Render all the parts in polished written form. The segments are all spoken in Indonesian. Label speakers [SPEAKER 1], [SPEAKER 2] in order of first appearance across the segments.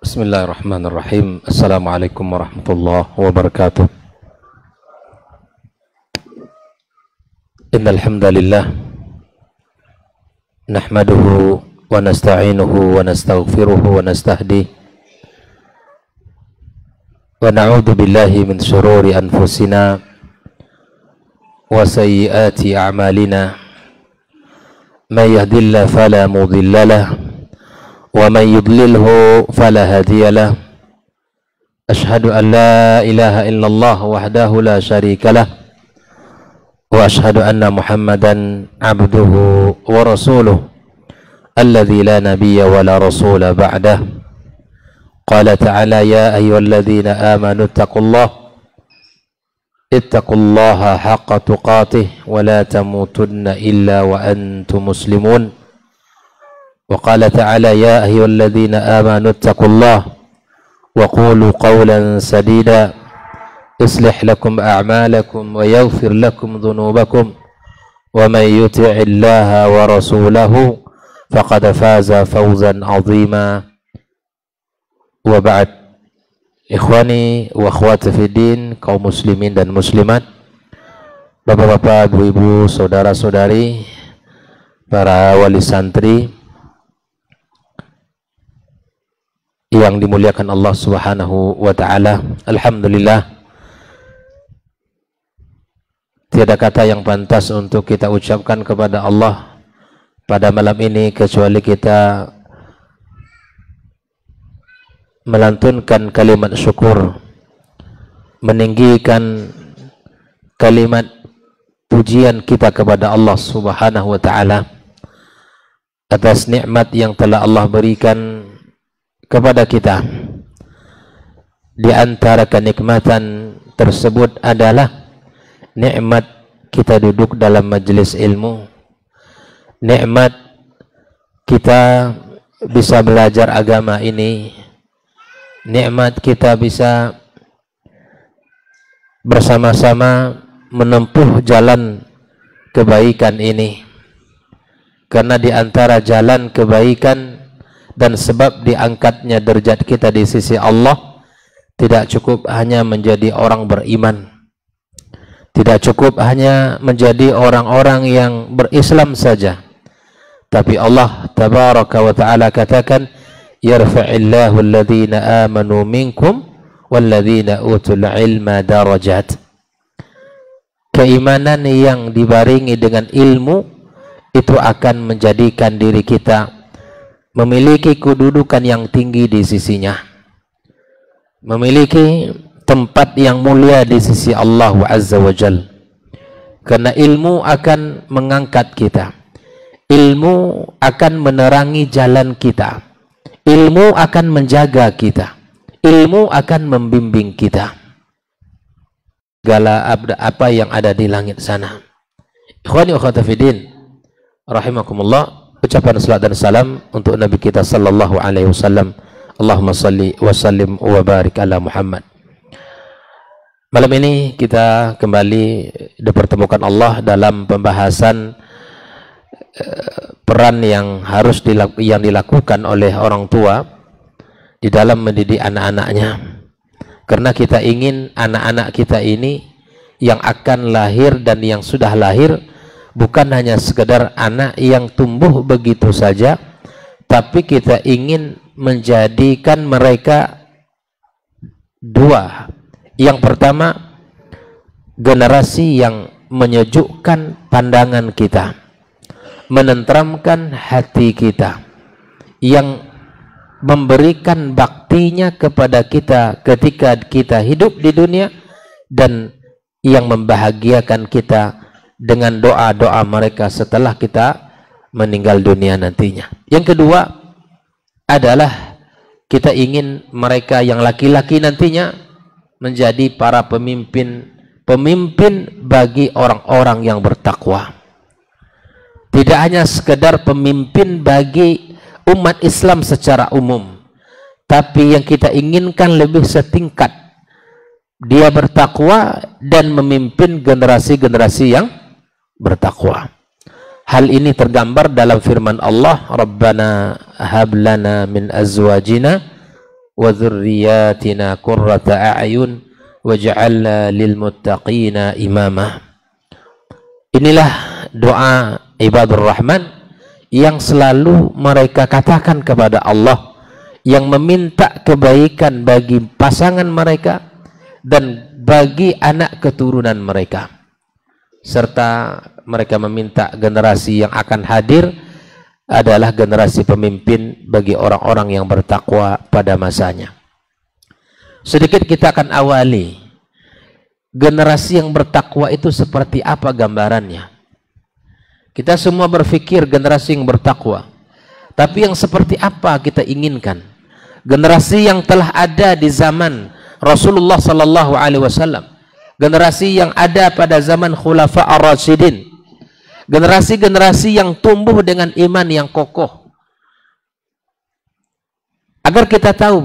[SPEAKER 1] Bismillahirrahmanirrahim. Assalamualaikum warahmatullahi wabarakatuh. Innal hamdalillah nahmaduhu wa nasta'inuhu wa nastaghfiruhu wa nastahdihi wa na'udzu billahi min shururi anfusina wa sayyiati a'malina. May yahdihillahu fala mudilla lahu wa man yudlilhu fala hadiya lahu. Ashhadu an la ilaha illallah wahdahu la syarika lah wa ashhadu anna Muhammadan abduhu wa rasuluh alladzi la nabiyya wa la rasula ba'dah. Qala ta'ala ya ayyuhalladzina amanu ittaqullaha haqqa tuqatih wa la tamutunna illa wa antum muslimun. Wa qala ta'ala ya ayyuhalladzina amanu ittaqullaha wa qulu qawlan sadida yuslih lakum a'malakum wa yaghfir lakum dhunubakum wa man yuti'illaha wa rasulahu faqad faza fawzan 'azima. Wa ba'd. Ikhwani wa akhwati fiddin, kaum muslimin dan muslimat, bapak-bapak, ibu-ibu, saudara-saudari, para wali santri yang dimuliakan Allah Subhanahu wa taala. Alhamdulillah, tiada kata yang pantas untuk kita ucapkan kepada Allah pada malam ini kecuali kita melantunkan kalimat syukur, meninggikan kalimat pujian kita kepada Allah Subhanahu wa taala atas nikmat yang telah Allah berikan kepada kita. Di antara kenikmatan tersebut adalah nikmat kita duduk dalam majelis ilmu, nikmat kita bisa belajar agama ini, nikmat kita bisa bersama-sama menempuh jalan kebaikan ini. Karena di antara jalan kebaikan dan sebab diangkatnya derajat kita di sisi Allah, tidak cukup hanya menjadi orang beriman, tidak cukup hanya menjadi orang-orang yang berislam saja, tapi Allah tabaraka wa ta'ala katakan yarfa'illahu alladhina amanu minkum walladhina utul ilma darajat. Keimanan yang dibaringi dengan ilmu itu akan menjadikan diri kita memiliki kedudukan yang tinggi di sisinya, memiliki tempat yang mulia di sisi Allah Azza wa Jal. Karena ilmu akan mengangkat kita, ilmu akan menerangi jalan kita, ilmu akan menjaga kita, ilmu akan membimbing kita. Segala apa yang ada di langit sana. Ikhwani wa akhwati fiddin, rahimakumullah. Ucapan salat dan salam untuk Nabi kita sallallahu alaihi wasallam. Allahumma salli wa sallim wa barik ala Muhammad. Malam ini kita kembali dipertemukan Allah dalam pembahasan peran yang harus dilakukan oleh orang tua di dalam mendidik anak-anaknya. Karena kita ingin anak-anak kita ini yang akan lahir dan yang sudah lahir bukan hanya sekedar anak yang tumbuh begitu saja, tapi kita ingin menjadikan mereka dua. Yang pertama, generasi yang menyejukkan pandangan kita, menenteramkan hati kita, yang memberikan baktinya kepada kita ketika kita hidup di dunia, dan yang membahagiakan kita dengan doa-doa mereka setelah kita meninggal dunia nantinya. Yang kedua adalah kita ingin mereka yang laki-laki nantinya menjadi para pemimpin bagi orang-orang yang bertakwa. Tidak hanya sekedar pemimpin bagi umat Islam secara umum, tapi yang kita inginkan lebih setingkat, dia bertakwa dan memimpin generasi-generasi yang bertakwa. Hal ini tergambar dalam firman Allah, Rabbana hab lana min azwajina wa dzurriyyatina qurrata a'yun waj'alna lil muttaqina imama. Inilah doa ibadur rahman yang selalu mereka katakan kepada Allah, yang meminta kebaikan bagi pasangan mereka dan bagi anak keturunan mereka, serta mereka meminta generasi yang akan hadir adalah generasi pemimpin bagi orang-orang yang bertakwa pada masanya. Sedikit kita akan awali generasi yang bertakwa itu seperti apa gambarannya. Kita semua berpikir generasi yang bertakwa, tapi yang seperti apa kita inginkan? Generasi yang telah ada di zaman Rasulullah sallallahu alaihi wasallam, generasi yang ada pada zaman Khulafa ar-Rasyidin, generasi-generasi yang tumbuh dengan iman yang kokoh. Agar kita tahu,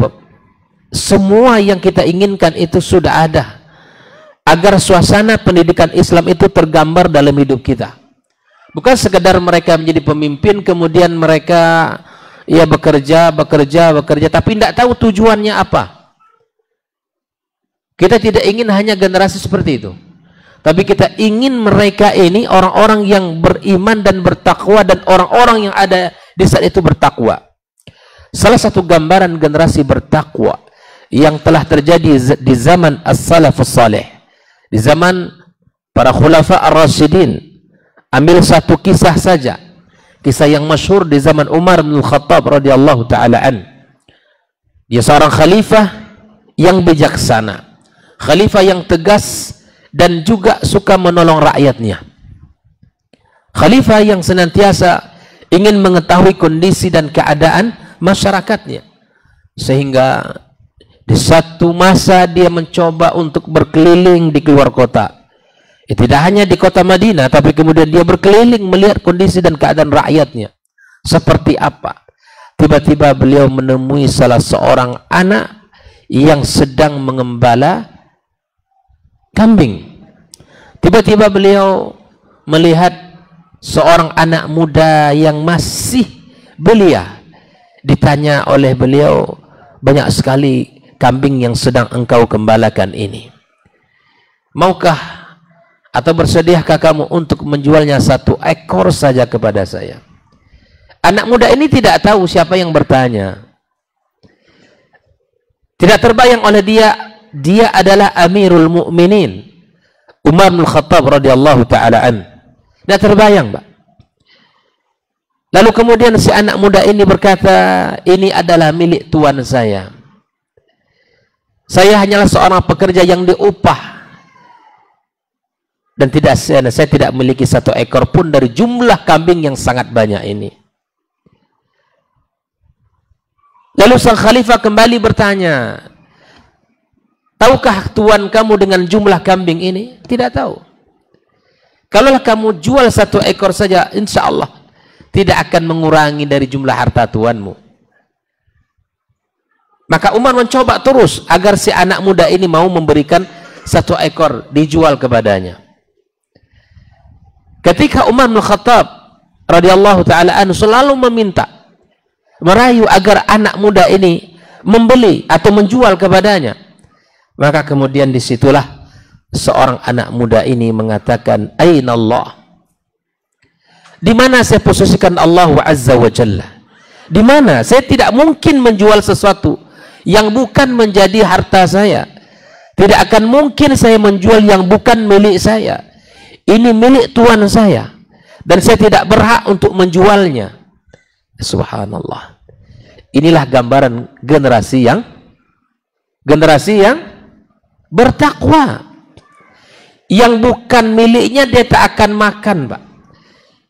[SPEAKER 1] semua yang kita inginkan itu sudah ada. Agar suasana pendidikan Islam itu tergambar dalam hidup kita. Bukan sekedar mereka menjadi pemimpin, kemudian mereka ya bekerja, tapi tidak tahu tujuannya apa. Kita tidak ingin hanya generasi seperti itu. Tapi kita ingin mereka ini orang-orang yang beriman dan bertakwa, dan orang-orang yang ada di saat itu bertakwa. Salah satu gambaran generasi bertakwa yang telah terjadi di zaman as-salafus salih, di zaman para khulafa ar-rasyidin. Ambil satu kisah saja, kisah yang masyhur di zaman Umar bin Khattab radhiyallahu taala an. Dia seorang khalifah yang bijaksana, khalifah yang tegas, dan juga suka menolong rakyatnya. Khalifah yang senantiasa ingin mengetahui kondisi dan keadaan masyarakatnya. Sehingga di satu masa dia mencoba untuk berkeliling di luar kota. Tidak hanya di kota Madinah, tapi kemudian dia berkeliling melihat kondisi dan keadaan rakyatnya. Seperti apa? Tiba-tiba beliau menemui salah seorang anak yang sedang mengembala kambing. Tiba-tiba beliau melihat seorang anak muda yang masih belia. Ditanya oleh beliau, banyak sekali kambing yang sedang engkau gembalakan ini. Maukah atau bersediakah kamu untuk menjualnya 1 ekor saja kepada saya? Anak muda ini tidak tahu siapa yang bertanya. Tidak terbayang oleh dia adalah Amirul Mukminin Umar bin Khattab radhiyallahu taala an. Tidak terbayang, Pak. Lalu kemudian si anak muda ini berkata, ini adalah milik tuan saya. Saya hanyalah seorang pekerja yang diupah. Dan saya tidak memiliki 1 ekor pun dari jumlah kambing yang sangat banyak ini. Lalu sang khalifah kembali bertanya, tahukah tuan kamu dengan jumlah kambing ini? Tidak tahu. Kalaulah kamu jual 1 ekor saja, insya Allah tidak akan mengurangi dari jumlah harta tuanmu. Maka Umar mencoba terus agar si anak muda ini mau memberikan 1 ekor dijual kepadanya. Ketika Umar bin Khattab radhiyallahu taala anhu selalu meminta, merayu agar anak muda ini membeli atau menjual kepadanya, maka kemudian disitulah seorang anak muda ini mengatakan, Aina Allah? Di mana saya posisikan Allah Azza wa Jalla? Di mana? Saya tidak mungkin menjual sesuatu yang bukan menjadi harta saya. Tidak akan mungkin saya menjual yang bukan milik saya. Ini milik tuan saya, dan saya tidak berhak untuk menjualnya. Subhanallah. Inilah gambaran generasi yang bertakwa. Yang bukan miliknya dia tak akan makan, Pak.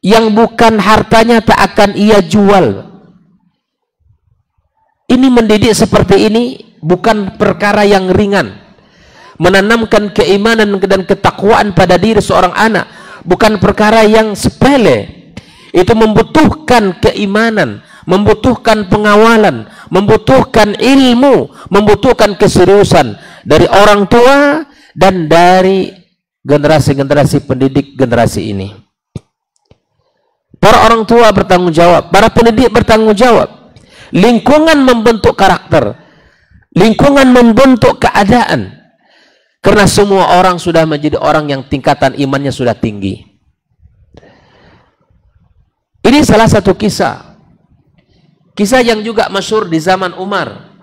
[SPEAKER 1] Yang bukan hartanya tak akan ia jual. Ini mendidik seperti ini bukan perkara yang ringan. Menanamkan keimanan dan ketakwaan pada diri seorang anak bukan perkara yang sepele. Itu membutuhkan keimanan, membutuhkan pengawalan, membutuhkan ilmu, membutuhkan keseriusan dari orang tua dan dari generasi-generasi pendidik generasi ini. Para orang tua bertanggung jawab, para pendidik bertanggung jawab. Lingkungan membentuk karakter. Lingkungan membentuk keadaan. Karena semua orang sudah menjadi orang yang tingkatan imannya sudah tinggi. Ini salah satu kisah. Kisah yang juga masyhur di zaman Umar.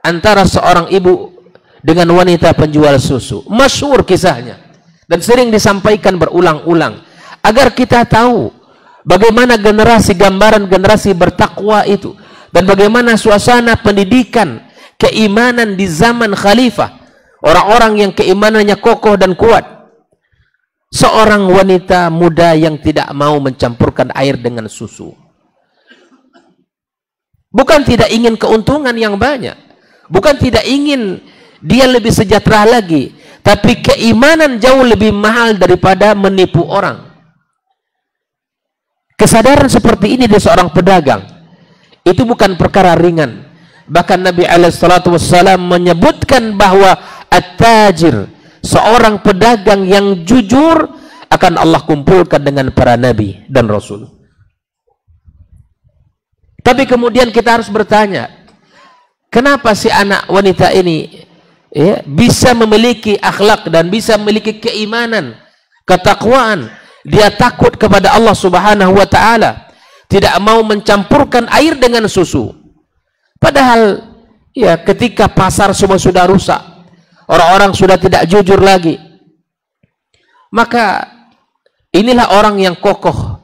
[SPEAKER 1] Antara seorang ibu dengan wanita penjual susu. Masyhur kisahnya. Dan sering disampaikan berulang-ulang. Agar kita tahu bagaimana gambaran generasi bertakwa itu. Dan bagaimana suasana pendidikan, keimanan di zaman khalifah. Orang-orang yang keimanannya kokoh dan kuat. Seorang wanita muda yang tidak mau mencampurkan air dengan susu. Bukan tidak ingin keuntungan yang banyak. Bukan tidak ingin dia lebih sejahtera lagi. Tapi keimanan jauh lebih mahal daripada menipu orang. Kesadaran seperti ini dari seorang pedagang. Itu bukan perkara ringan. Bahkan Nabi SAW menyebutkan bahwa at-tajir, seorang pedagang yang jujur, akan Allah kumpulkan dengan para nabi dan rasul. Tapi kemudian kita harus bertanya, kenapa si anak wanita ini bisa memiliki akhlak dan bisa memiliki keimanan, ketakwaan, dia takut kepada Allah Subhanahu wa taala, tidak mau mencampurkan air dengan susu. Padahal ya ketika pasar semua sudah rusak, orang-orang sudah tidak jujur lagi, maka inilah orang yang kokoh,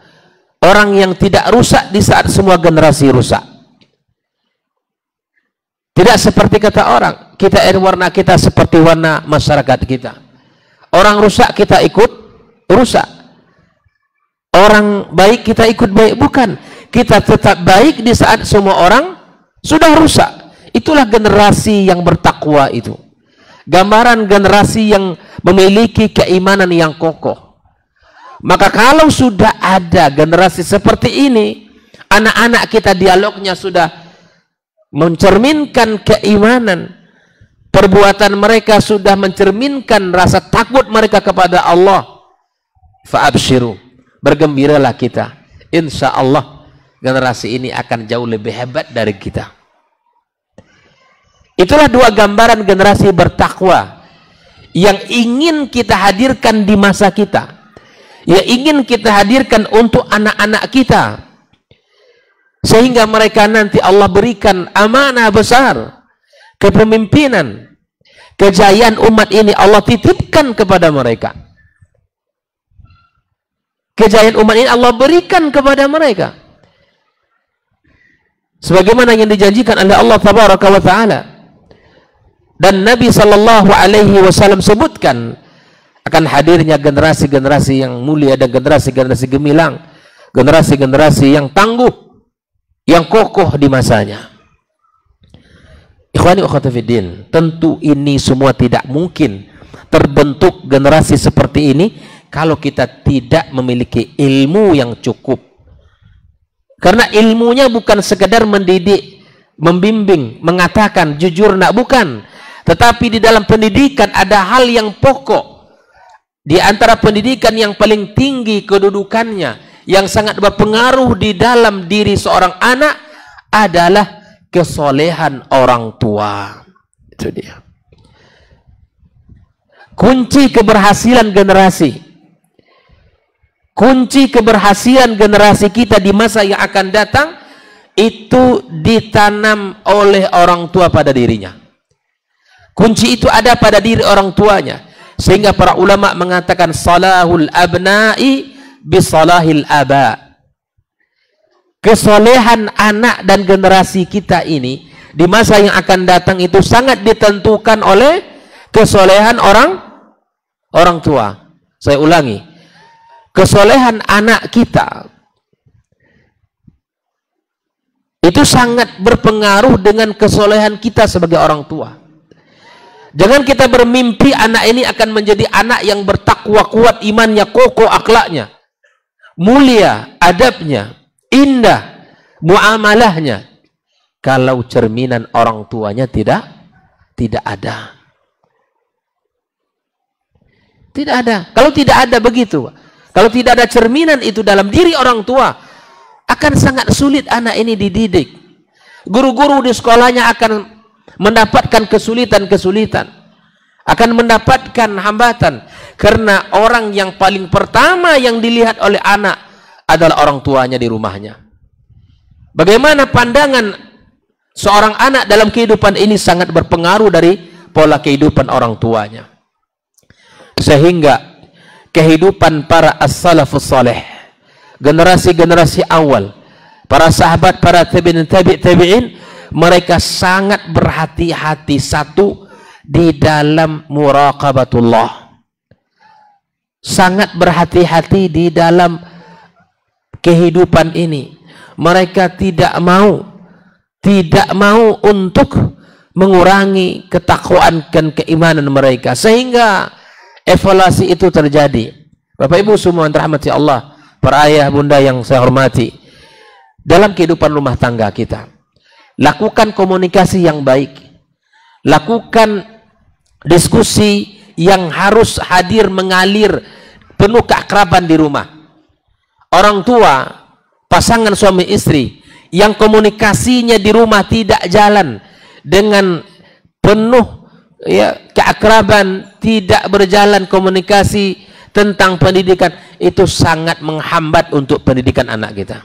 [SPEAKER 1] orang yang tidak rusak di saat semua generasi rusak. Tidak seperti kata orang, kita warna kita seperti warna masyarakat kita. Orang rusak kita ikut rusak. Orang baik kita ikut baik. Bukan, kita tetap baik di saat semua orang sudah rusak. Itulah generasi yang bertakwa itu. Gambaran generasi yang memiliki keimanan yang kokoh. Maka kalau sudah ada generasi seperti ini, anak-anak kita dialognya sudah mencerminkan keimanan, perbuatan mereka sudah mencerminkan rasa takut mereka kepada Allah, fa'abshiru, bergembiralah kita, insya Allah generasi ini akan jauh lebih hebat dari kita. Itulah dua gambaran generasi bertakwa yang ingin kita hadirkan di masa kita, yang ingin kita hadirkan untuk anak-anak kita, sehingga mereka nanti Allah berikan amanah besar, kepemimpinan, kejayaan umat ini Allah titipkan kepada mereka. Kejayaan umat ini Allah berikan kepada mereka, sebagaimana yang dijanjikan oleh Allah Tabaraka wa Ta'ala. Dan Nabi Sallallahu Alaihi Wasallam sebutkan akan hadirnya generasi-generasi yang mulia dan generasi-generasi gemilang, generasi-generasi yang tangguh, yang kokoh di masanya. Ikhwani ukhwati fiddin, tentu ini semua tidak mungkin terbentuk generasi seperti ini kalau kita tidak memiliki ilmu yang cukup. Karena ilmunya bukan sekedar mendidik, membimbing, mengatakan jujur, nak, bukan. Tetapi di dalam pendidikan ada hal yang pokok. Di antara pendidikan yang paling tinggi kedudukannya, yang sangat berpengaruh di dalam diri seorang anak, adalah kesolehan orang tua. Itu dia. Kunci keberhasilan generasi. Kunci keberhasilan generasi kita di masa yang akan datang, itu ditanam oleh orang tua pada dirinya. Kunci itu ada pada diri orang tuanya. Sehingga para ulama mengatakan salahul abna'i bisalahil aba. Kesolehan anak dan generasi kita ini di masa yang akan datang itu sangat ditentukan oleh kesolehan orang tua. Saya ulangi, kesolehan anak kita itu sangat berpengaruh dengan kesolehan kita sebagai orang tua. Jangan kita bermimpi anak ini akan menjadi anak yang bertakwa kuat, imannya kokoh, akhlaknya mulia, adabnya indah, muamalahnya, kalau cerminan orang tuanya tidak ada. Tidak ada. Kalau tidak ada begitu, kalau tidak ada cerminan itu dalam diri orang tua, akan sangat sulit anak ini dididik. Guru-guru di sekolahnya akan mendapatkan kesulitan-kesulitan, akan mendapatkan hambatan, karena orang yang paling pertama yang dilihat oleh anak adalah orang tuanya di rumahnya. Bagaimana pandangan seorang anak dalam kehidupan ini sangat berpengaruh dari pola kehidupan orang tuanya. Sehingga kehidupan para as-salafus saleh, generasi-generasi awal, para sahabat, para tabi'in, mereka sangat berhati-hati satu di dalam muraqabatullah. Sangat berhati-hati di dalam kehidupan ini. Mereka tidak mau untuk mengurangi ketakwaan dan keimanan mereka, sehingga evaluasi itu terjadi. Bapak Ibu semua yang dirahmati Allah, para ayah bunda yang saya hormati, dalam kehidupan rumah tangga kita, lakukan komunikasi yang baik, lakukan diskusi yang harus hadir mengalir, penuh keakraban di rumah. Orang tua, pasangan suami istri yang komunikasinya di rumah tidak jalan dengan penuh keakraban, tidak berjalan komunikasi tentang pendidikan, itu sangat menghambat untuk pendidikan anak kita.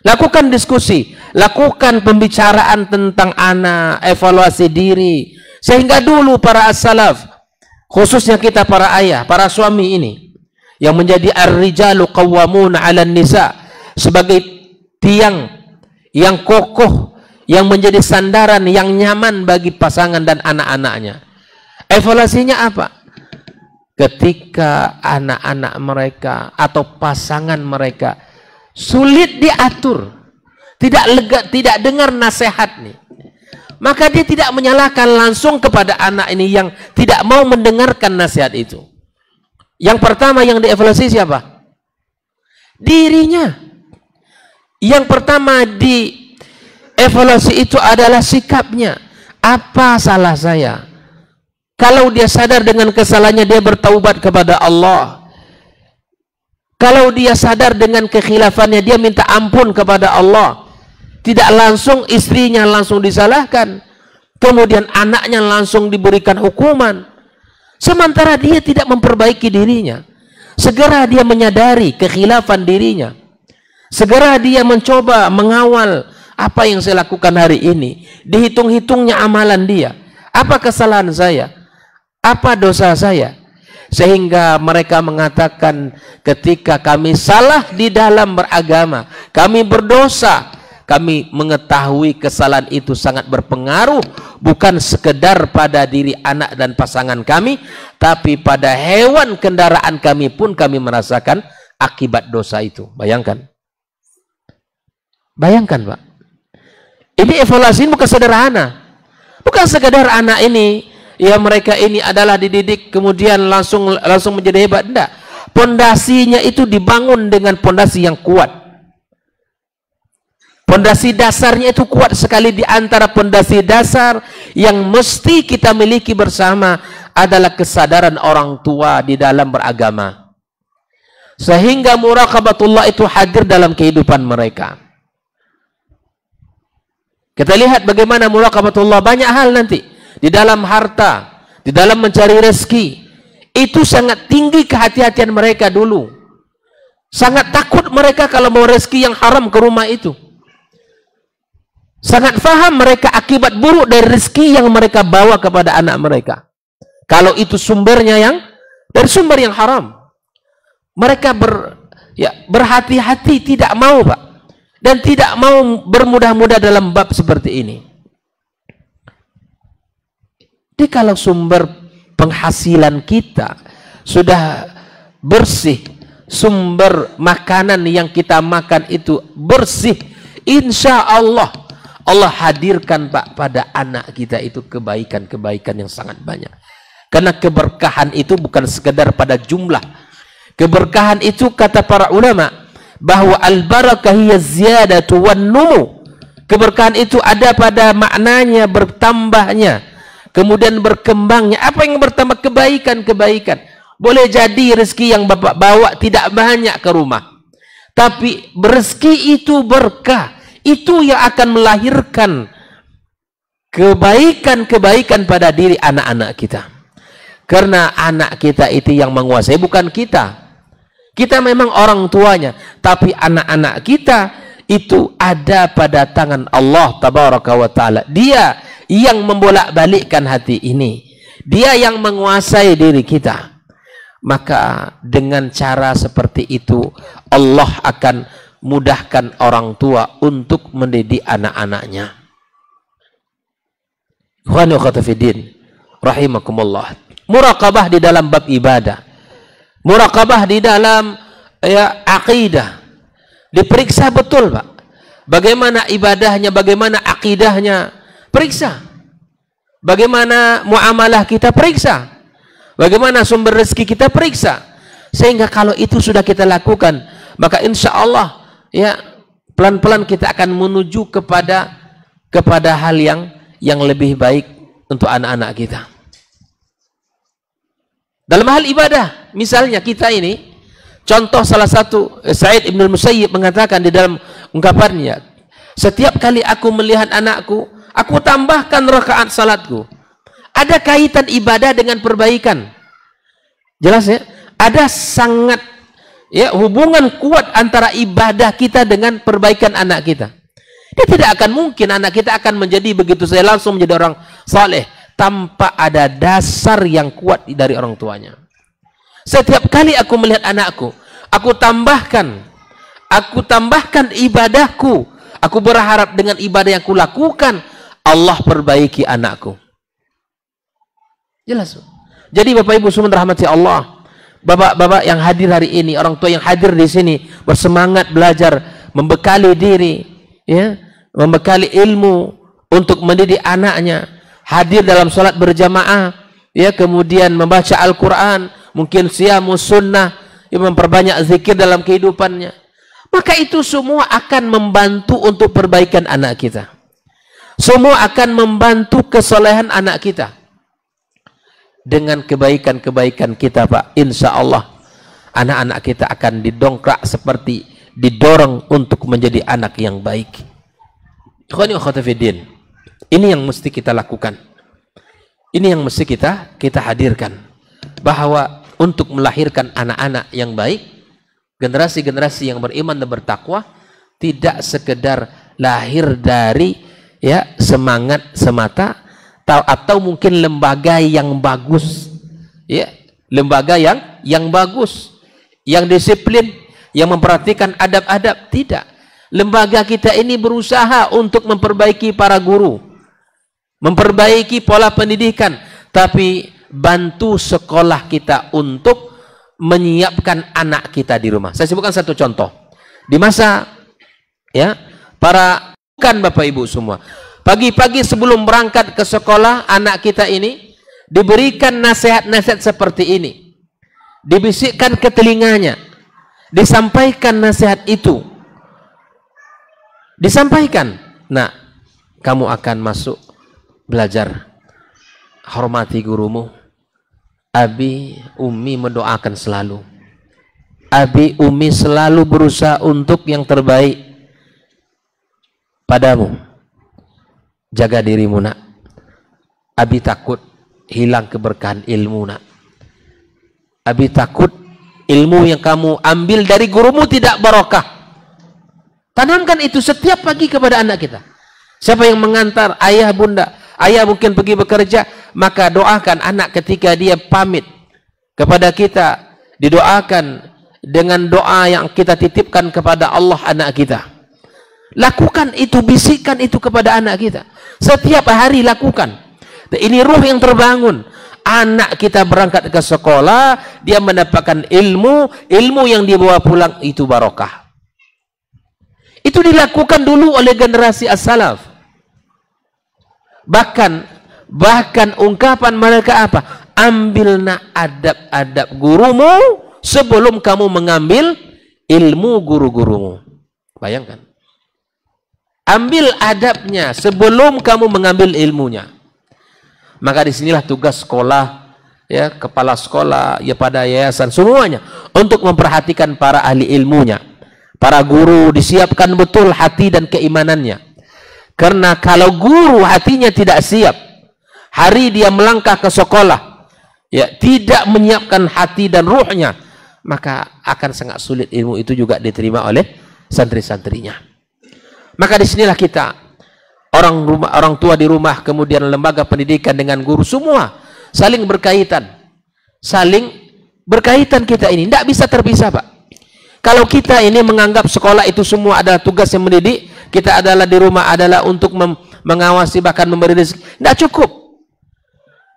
[SPEAKER 1] Lakukan diskusi, lakukan pembicaraan tentang anak, evaluasi diri, sehingga dulu para as-salaf, khususnya kita para ayah, para suami ini yang menjadi ar-rijalu qawwamuna 'alan nisa, sebagai tiang yang kokoh, yang menjadi sandaran yang nyaman bagi pasangan dan anak-anaknya. Evaluasinya apa? Ketika anak-anak mereka atau pasangan mereka sulit diatur, tidak dengar nasihat nih, maka dia tidak menyalahkan langsung kepada anak ini yang tidak mau mendengarkan nasihat itu. Yang pertama yang dievaluasi siapa? Dirinya. Yang pertama dievaluasi itu adalah sikapnya. Apa salah saya? Kalau dia sadar dengan kesalahannya, dia bertaubat kepada Allah. Kalau dia sadar dengan kekhilafannya, dia minta ampun kepada Allah. Tidak langsung istrinya langsung disalahkan, kemudian anaknya langsung diberikan hukuman, sementara dia tidak memperbaiki dirinya. Segera dia menyadari kekhilafan dirinya, segera dia mencoba mengawal apa yang saya lakukan hari ini, dihitung-hitungnya amalan dia, apa kesalahan saya, apa dosa saya, sehingga mereka mengatakan ketika kami salah di dalam beragama, kami berdosa, kami mengetahui kesalahan itu sangat berpengaruh bukan sekedar pada diri anak dan pasangan kami, tapi pada hewan kendaraan kami pun kami merasakan akibat dosa itu. Bayangkan. Bayangkan, Pak. Ini evaluasi bukan sederhana. Bukan sekedar anak ini, ya mereka ini adalah dididik kemudian langsung menjadi hebat. Tidak. Pondasinya itu dibangun dengan pondasi yang kuat. Pondasi dasarnya itu kuat sekali. Di antara pondasi dasar yang mesti kita miliki bersama adalah kesadaran orang tua di dalam beragama. Sehingga muraqabatullah itu hadir dalam kehidupan mereka. Kita lihat bagaimana muraqabatullah, banyak hal nanti. Di dalam harta, di dalam mencari rezeki, itu sangat tinggi kehati-hatian mereka dulu. Sangat takut mereka kalau mau rezeki yang haram ke rumah itu. Sangat faham mereka akibat buruk dari rezeki yang mereka bawa kepada anak mereka. Kalau itu sumbernya dari sumber yang haram. Mereka berhati-hati, tidak mau, Pak. Dan tidak mau bermudah-mudah dalam bab seperti ini. Jadi kalau sumber penghasilan kita sudah bersih, sumber makanan yang kita makan itu bersih, insya Allah Allah hadirkan, Pak, pada anak kita itu kebaikan-kebaikan yang sangat banyak. Karena keberkahan itu bukan sekedar pada jumlah. Keberkahan itu kata para ulama bahwa al-barakah hiya ziyadatu wan numu. Keberkahan itu ada pada maknanya bertambahnya, kemudian berkembangnya. Apa yang bertambah? Kebaikan-kebaikan. Boleh jadi rezeki yang Bapak bawa tidak banyak ke rumah, tapi rezeki itu berkah. Itu yang akan melahirkan kebaikan-kebaikan pada diri anak-anak kita. Karena anak kita itu yang menguasai, bukan kita. Kita memang orang tuanya, tapi anak-anak kita itu ada pada tangan Allah Tabaraka wa Ta'ala. Dia yang membolak-balikkan hati ini. Dia yang menguasai diri kita. Maka dengan cara seperti itu, Allah akan mudahkan orang tua untuk mendidik anak-anaknya. Ikhwani wa akhwati fiddin, rahimakumullah. Muraqabah di dalam bab ibadah. Muraqabah di dalam akidah. Diperiksa betul, Pak. Bagaimana ibadahnya, bagaimana akidahnya, periksa. Bagaimana muamalah kita, periksa. Bagaimana sumber rezeki kita, periksa. Sehingga kalau itu sudah kita lakukan, maka insya Allah ya pelan-pelan kita akan menuju kepada hal yang lebih baik untuk anak-anak kita. Dalam hal ibadah, misalnya kita ini, contoh salah satu, Sa'id Ibn Musayyib mengatakan di dalam ungkapannya, setiap kali aku melihat anakku, aku tambahkan rakaat salatku. Ada kaitan ibadah dengan perbaikan. Jelas ya? Ada sangat hubungan kuat antara ibadah kita dengan perbaikan anak kita. Dia tidak akan mungkin anak kita akan menjadi begitu saja langsung menjadi orang saleh tanpa ada dasar yang kuat dari orang tuanya. Setiap kali aku melihat anakku, aku tambahkan ibadahku. Aku berharap dengan ibadah yang kulakukan, Allah perbaiki anakku. Jelas. Jadi Bapak Ibu semua rahmati Allah. Bapak-bapak yang hadir hari ini, orang tua yang hadir di sini, bersemangat belajar, membekali diri, ya, membekali ilmu untuk mendidik anaknya, hadir dalam sholat berjamaah, ya, kemudian membaca Al-Quran, mungkin siamus sunnah, ya, memperbanyak zikir dalam kehidupannya. Maka itu semua akan membantu untuk perbaikan anak kita. Semua akan membantu kesolehan anak kita. Dengan kebaikan-kebaikan kita, Pak, insya Allah anak-anak kita akan didongkrak seperti didorong untuk menjadi anak yang baik. Ikhwani wa akhwati fiddin, ini yang mesti kita lakukan. Ini yang mesti kita hadirkan, bahwa untuk melahirkan anak-anak yang baik, generasi-generasi yang beriman dan bertakwa, tidak sekedar lahir dari semangat semata, atau mungkin lembaga yang bagus, ya, lembaga yang bagus, yang disiplin, yang memperhatikan adab-adab. Tidak. Lembaga kita ini berusaha untuk memperbaiki para guru, memperbaiki pola pendidikan, tapi bantu sekolah kita untuk menyiapkan anak kita di rumah. Saya sebutkan satu contoh. Di masa bukan Bapak Ibu semua, pagi-pagi sebelum berangkat ke sekolah, anak kita ini diberikan nasihat-nasihat seperti ini. Dibisikkan ke telinganya. Disampaikan nasihat itu. Disampaikan. Nah, kamu akan masuk belajar. Hormati gurumu. Abi, Umi mendoakan selalu. Abi, Umi selalu berusaha untuk yang terbaik padamu. Jaga dirimu, nak. Abi takut hilang keberkahan ilmu, nak. Abi takut ilmu yang kamu ambil dari gurumu tidak barokah. Tanamkan itu setiap pagi kepada anak kita. Siapa yang mengantar ayah bunda, ayah mungkin pergi bekerja, maka doakan anak ketika dia pamit kepada kita, didoakan dengan doa yang kita titipkan kepada Allah anak kita. Lakukan itu, bisikan itu kepada anak kita. Setiap hari lakukan. Ini ruh yang terbangun. Anak kita berangkat ke sekolah, dia mendapatkan ilmu yang dibawa pulang itu barokah. Itu dilakukan dulu oleh generasi as-salaf. Bahkan ungkapan mereka apa? Ambilna adab-adab gurumu sebelum kamu mengambil ilmu guru-gurumu. Bayangkan. Ambil adabnya sebelum kamu mengambil ilmunya. Maka disinilah tugas sekolah, ya, kepala sekolah, ya, pada yayasan, semuanya untuk memperhatikan para ahli ilmunya. Para guru disiapkan betul hati dan keimanannya. Karena kalau guru hatinya tidak siap, hari dia melangkah ke sekolah, ya, tidak menyiapkan hati dan ruhnya, maka akan sangat sulit ilmu itu juga diterima oleh santri-santrinya. Maka disinilah kita, orang tua di rumah, kemudian lembaga pendidikan dengan guru, semua saling berkaitan. Saling berkaitan kita ini, tidak bisa terpisah, Pak. Kalau kita ini menganggap sekolah itu semua adalah tugas yang mendidik, kita adalah di rumah adalah untuk mengawasi, bahkan memberi rezeki, tidak cukup.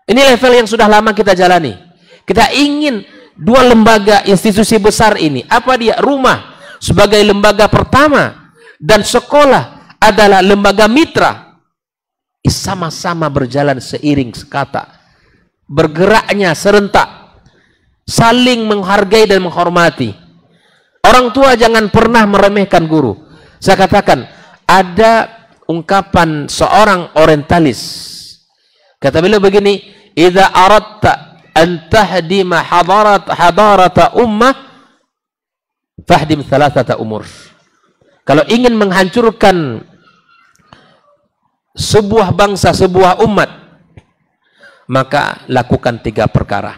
[SPEAKER 1] Ini level yang sudah lama kita jalani. Kita ingin dua lembaga institusi besar ini, apa dia? Rumah sebagai lembaga pertama dan sekolah adalah lembaga mitra, sama-sama berjalan seiring sekata, bergeraknya serentak, saling menghargai dan menghormati. Orang tua jangan pernah meremehkan guru. Saya katakan, ada ungkapan seorang orientalis, kata beliau begini, idza aradta an tahdima hadarata ummah fahdim thalathata umur. Kalau ingin menghancurkan sebuah bangsa, sebuah umat, maka lakukan 3 perkara.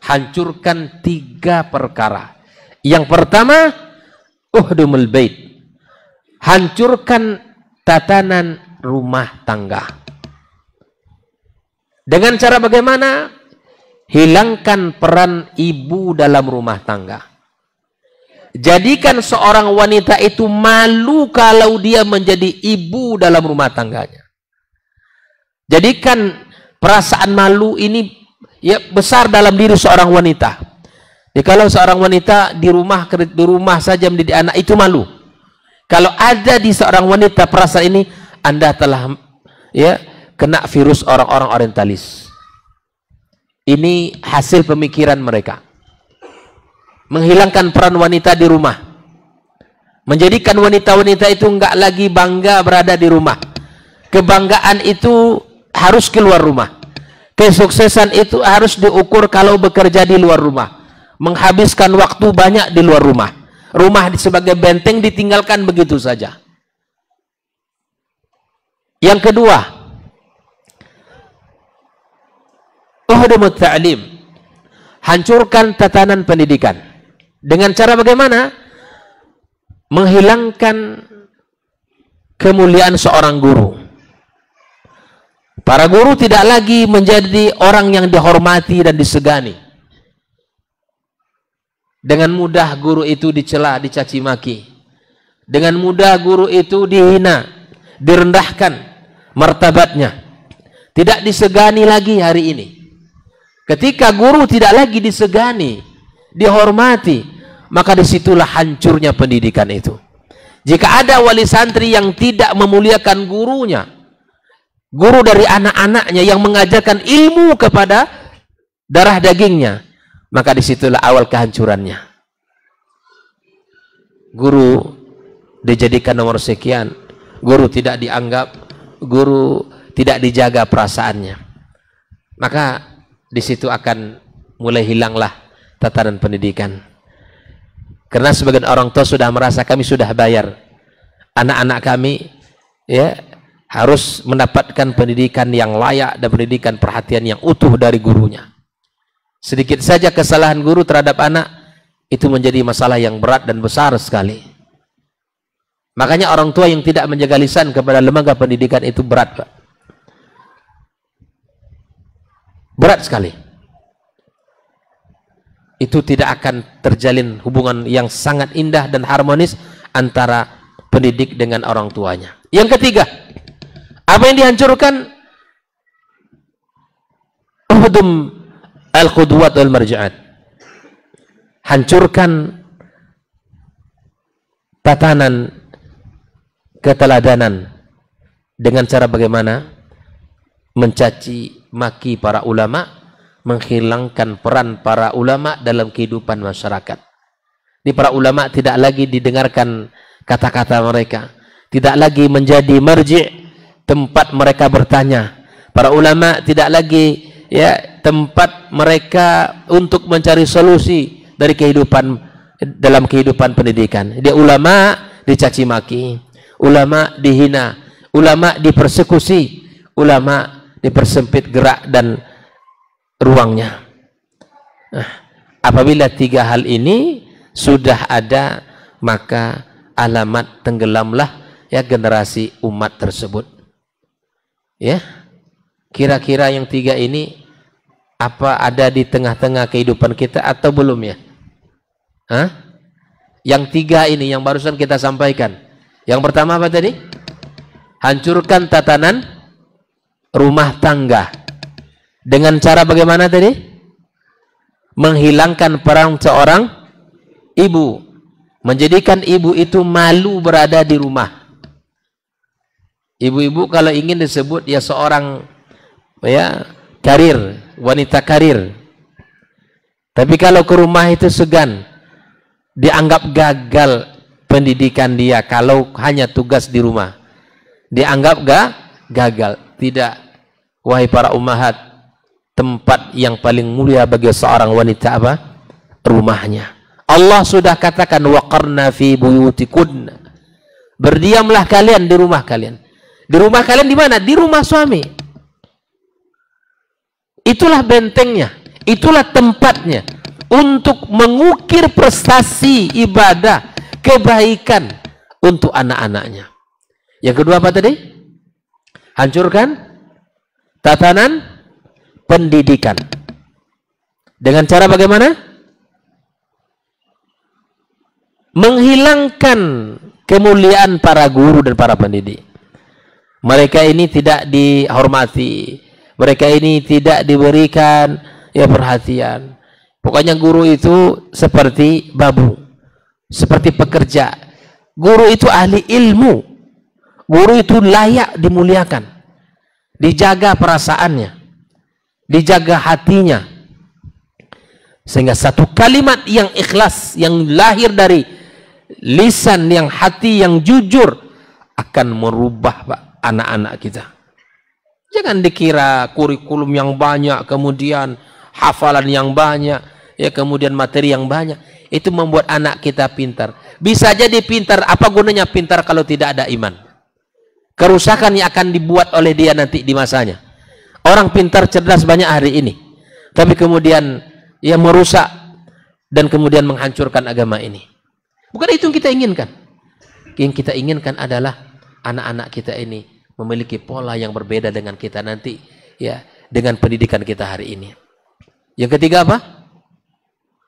[SPEAKER 1] Hancurkan 3 perkara. Yang pertama, uhdumul bait. Hancurkan tatanan rumah tangga. Dengan cara bagaimana? Hilangkan peran ibu dalam rumah tangga. Jadikan seorang wanita itu malu kalau dia menjadi ibu dalam rumah tangganya. Jadikan perasaan malu ini ya besar dalam diri seorang wanita. Jadi kalau seorang wanita di rumah saja mendidik anak itu malu. Kalau ada di seorang wanita perasaan ini, Anda telah ya kena virus orang-orang orientalis. Ini hasil pemikiran mereka. Menghilangkan peran wanita di rumah. Menjadikan wanita-wanita itu enggak lagi bangga berada di rumah. Kebanggaan itu harus keluar rumah. Kesuksesan itu harus diukur kalau bekerja di luar rumah. Menghabiskan waktu banyak di luar rumah. Rumah sebagai benteng ditinggalkan begitu saja. Yang kedua, uhdumut ta'lim. Hancurkan tatanan pendidikan. Dengan cara bagaimana? Menghilangkan kemuliaan seorang guru. Para guru tidak lagi menjadi orang yang dihormati dan disegani. Dengan mudah guru itu dicela, dicaci maki. Dengan mudah guru itu dihina, direndahkan martabatnya. Tidak disegani lagi hari ini. Ketika guru tidak lagi disegani, dihormati, maka disitulah hancurnya pendidikan itu. Jika ada wali santri yang tidak memuliakan gurunya, guru dari anak-anaknya yang mengajarkan ilmu kepada darah dagingnya, maka disitulah awal kehancurannya. Guru dijadikan nomor sekian, guru tidak dianggap, guru tidak dijaga perasaannya, maka disitu akan mulai hilanglah tatanan pendidikan. Karena sebagian orang tua sudah merasa kami sudah bayar, anak-anak kami ya harus mendapatkan pendidikan yang layak dan pendidikan perhatian yang utuh dari gurunya. Sedikit saja kesalahan guru terhadap anak itu menjadi masalah yang berat dan besar sekali. Makanya orang tua yang tidak menjaga lisan kepada lembaga pendidikan itu berat, Pak. Berat sekali. Itu tidak akan terjalin hubungan yang sangat indah dan harmonis antara pendidik dengan orang tuanya. Yang ketiga, apa yang dihancurkan? Uhdum al-qudwat wal marja'at. Hancurkan tatanan keteladanan dengan cara bagaimana? Mencaci maki para ulama, menghilangkan peran para ulama dalam kehidupan masyarakat. Di para ulama tidak lagi didengarkan kata-kata mereka, tidak lagi menjadi marji', tempat mereka bertanya. Para ulama tidak lagi ya tempat mereka untuk mencari solusi dari kehidupan dalam kehidupan pendidikan. Dia ulama dicaci maki, ulama dihina, ulama dipersekusi, ulama dipersempit gerak dan ruangnya. Nah, apabila tiga hal ini sudah ada, maka alamat tenggelamlah ya generasi umat tersebut. Ya, kira-kira yang tiga ini apa ada di tengah-tengah kehidupan kita atau belum ya? Hah? Yang tiga ini yang barusan kita sampaikan. Yang pertama apa tadi? Hancurkan tatanan rumah tangga. Dengan cara bagaimana tadi? Menghilangkan peran seorang ibu. Menjadikan ibu itu malu berada di rumah. Ibu-ibu kalau ingin disebut ya seorang ya karir, wanita karir. Tapi kalau ke rumah itu segan, dianggap gagal pendidikan dia kalau hanya tugas di rumah. Dianggap gagal. Tidak. Wahai para ummahat, tempat yang paling mulia bagi seorang wanita apa? Rumahnya. Allah sudah katakan waqarna fi buyutikunna. Berdiamlah kalian di rumah kalian. Di rumah kalian di mana? Di rumah suami. Itulah bentengnya, itulah tempatnya untuk mengukir prestasi ibadah, kebaikan untuk anak-anaknya. Yang kedua apa tadi? Hancurkan tatanan pendidikan. Dengan cara bagaimana? Menghilangkan kemuliaan para guru dan para pendidik. Mereka ini tidak dihormati, mereka ini tidak diberikan ya perhatian. Pokoknya guru itu seperti babu, seperti pekerja. Guru itu ahli ilmu, guru itu layak dimuliakan, dijaga perasaannya, dijaga hatinya, sehingga satu kalimat yang ikhlas yang lahir dari lisan, yang hati yang jujur akan merubah anak-anak kita. Jangan dikira kurikulum yang banyak, kemudian hafalan yang banyak, ya kemudian materi yang banyak, itu membuat anak kita pintar. Bisa jadi pintar, apa gunanya pintar kalau tidak ada iman? Kerusakan yang akan dibuat oleh dia nanti di masanya. Orang pintar cerdas banyak hari ini, tapi kemudian ia merusak dan kemudian menghancurkan agama ini. Bukan itu yang kita inginkan. Yang kita inginkan adalah anak-anak kita ini memiliki pola yang berbeda dengan kita nanti, ya, dengan pendidikan kita hari ini. Yang ketiga apa?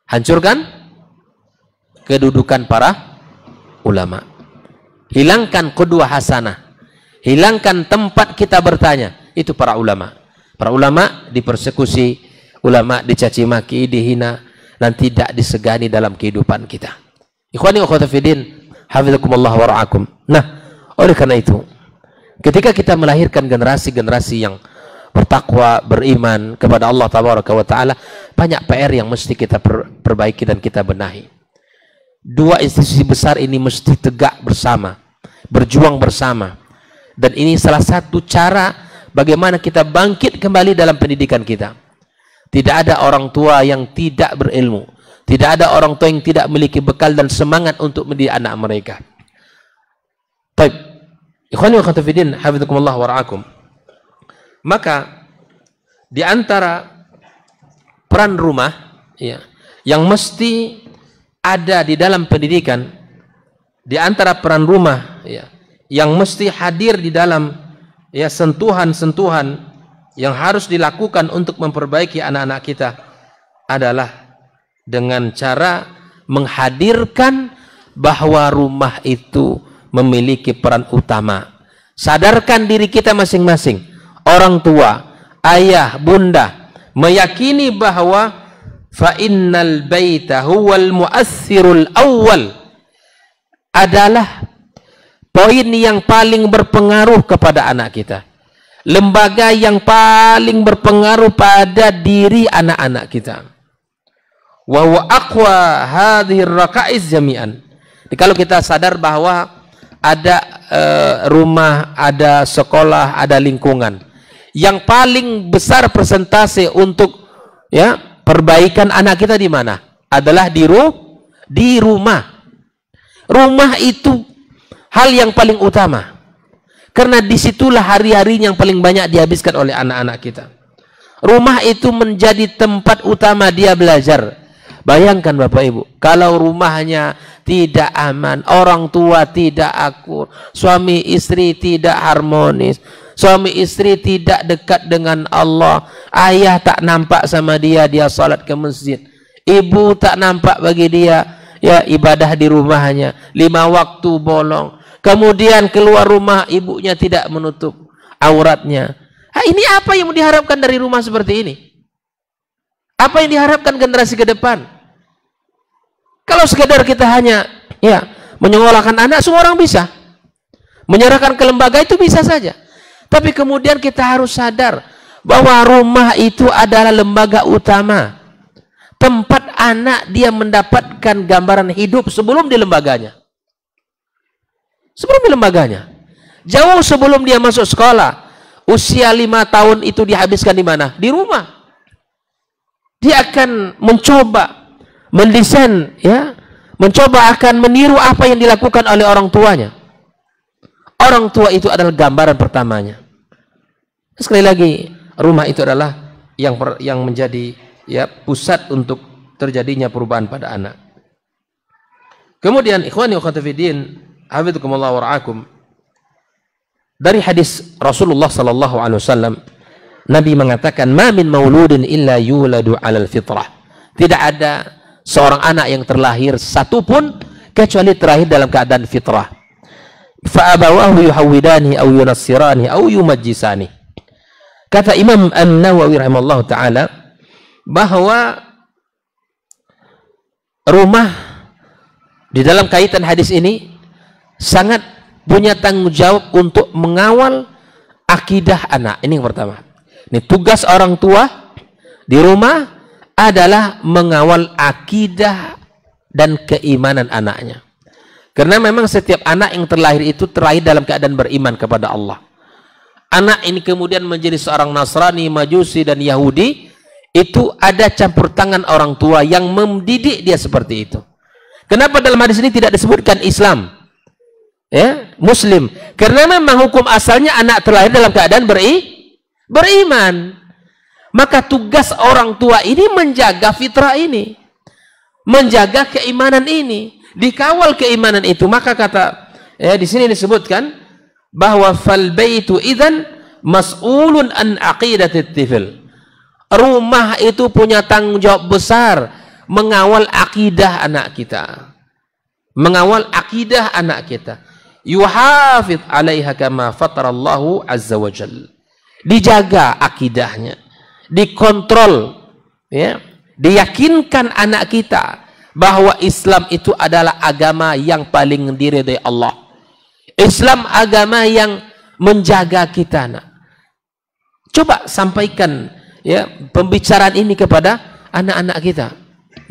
[SPEAKER 1] Hancurkan kedudukan para ulama. Hilangkan qudwah hasanah. Hilangkan tempat kita bertanya. Itu para ulama. Para ulama dipersekusi, ulama dicaci maki, dihina, dan tidak disegani dalam kehidupan kita. Ikhwani wa akhwati fiddin, hafizakumullah wa ra'akum. Nah, oleh karena itu, ketika kita melahirkan generasi-generasi yang bertakwa, beriman kepada Allah Tabaraka wa Ta'ala, banyak PR yang mesti kita perbaiki dan kita benahi. Dua institusi besar ini mesti tegak bersama, berjuang bersama. Dan ini salah satu cara bagaimana kita bangkit kembali dalam pendidikan kita. Tidak ada orang tua yang tidak berilmu. Tidak ada orang tua yang tidak memiliki bekal dan semangat untuk mendidik anak mereka. Baik. Ikhwani wa akhwati fiddin, hafizakumullah wa ra'akum. Maka di antara peran rumah ya, yang mesti ada di dalam pendidikan, di antara peran rumah ya, yang mesti hadir di dalam ya sentuhan-sentuhan yang harus dilakukan untuk memperbaiki anak-anak kita adalah dengan cara menghadirkan bahwa rumah itu memiliki peran utama. Sadarkan diri kita masing-masing, orang tua, ayah, bunda, meyakini bahwa fa innal baita huwal mu'assirul awwal, adalah poin yang paling berpengaruh kepada anak kita, lembaga yang paling berpengaruh pada diri anak-anak kita. Wa huwa aqwa hadhihi rakaiz jami'an. Jadi kalau kita sadar bahwa ada rumah, ada sekolah, ada lingkungan, yang paling besar persentase untuk ya perbaikan anak kita di mana? Adalah di rumah. Rumah itu hal yang paling utama. Karena disitulah hari-hari yang paling banyak dihabiskan oleh anak-anak kita. Rumah itu menjadi tempat utama dia belajar. Bayangkan Bapak Ibu, kalau rumahnya tidak aman, orang tua tidak akur, suami istri tidak harmonis, suami istri tidak dekat dengan Allah, ayah tak nampak sama dia, dia salat ke masjid, ibu tak nampak bagi dia, ya ibadah di rumahnya, 5 waktu bolong, kemudian keluar rumah ibunya tidak menutup auratnya. Ini apa yang diharapkan dari rumah seperti ini? Apa yang diharapkan generasi ke depan? Kalau sekedar kita hanya menyekolahkan anak, semua orang bisa. Menyerahkan ke lembaga itu bisa saja. Tapi kemudian kita harus sadar bahwa rumah itu adalah lembaga utama. Tempat anak dia mendapatkan gambaran hidup sebelum di lembaganya. Sebelum di lembaganya. Jauh sebelum dia masuk sekolah. Usia 5 tahun itu dihabiskan di mana? Di rumah. Dia akan mencoba mendesain, mencoba akan meniru apa yang dilakukan oleh orang tuanya. Orang tua itu adalah gambaran pertamanya. Sekali lagi, rumah itu adalah yang menjadi pusat untuk terjadinya perubahan pada anak. Kemudian ikhwani wa akhwati fiddin, hafizakumullah wa ra'akum. Dari hadis Rasulullah sallallahu alaihi wasallam, Nabi mengatakan, "Ma min mauludin illa yuladu 'alal fitrah." Tidak ada seorang anak yang terlahir satupun kecuali terlahir dalam keadaan fitrah. Fa abawahu yuhawidani aw yunassirani aw yumajjisani. Kata Imam An-Nawawi rahimallahu taala bahwa rumah di dalam kaitan hadis ini sangat punya tanggung jawab untuk mengawal akidah anak. Ini yang pertama. Ini tugas orang tua di rumah adalah mengawal akidah dan keimanan anaknya. Karena memang setiap anak yang terlahir itu terlahir dalam keadaan beriman kepada Allah. Anak ini kemudian menjadi seorang Nasrani, Majusi, dan Yahudi, itu ada campur tangan orang tua yang mendidik dia seperti itu. Kenapa dalam hadis ini tidak disebutkan Islam? Muslim. Karena memang hukum asalnya anak terlahir dalam keadaan beriman. Maka tugas orang tua ini menjaga fitrah ini, menjaga keimanan ini, dikawal keimanan itu. Maka kata di sini disebutkan bahwa fal baitu idzan mas'ulun an aqidatit tifl. Rumah itu punya tanggung jawab besar mengawal akidah anak kita. Mengawal akidah anak kita. Yuhafidz 'alaiha kama fatarallahu azza wa jalla. Dijaga akidahnya. Dikontrol, diyakinkan anak kita bahwa Islam itu adalah agama yang paling diridhai Allah. Islam agama yang menjaga kita. Coba sampaikan pembicaraan ini kepada anak-anak kita.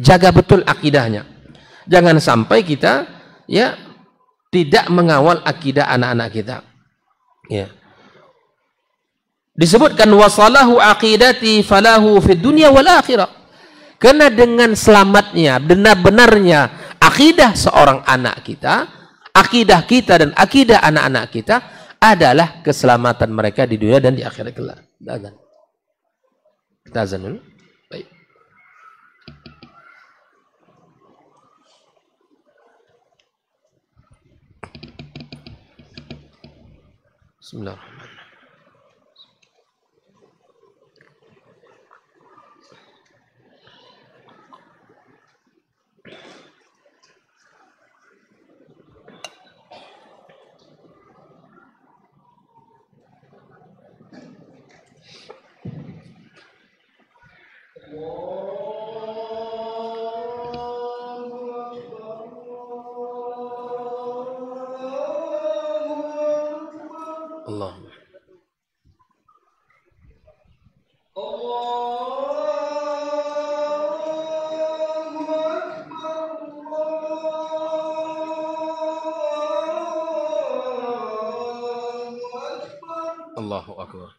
[SPEAKER 1] Jaga betul akidahnya. Jangan sampai kita tidak mengawal akidah anak-anak kita. Disebutkan wasalahu aqidati falahu fid dunya wal akhirah. Karena dengan selamatnya, benar-benarnya akidah seorang anak kita, akidah kita dan akidah anak-anak kita adalah keselamatan mereka di dunia dan di akhirat kelak. Kita azan dulu. Baik. Bismillahirrahmanirrahim. Allah. Allahu akbar.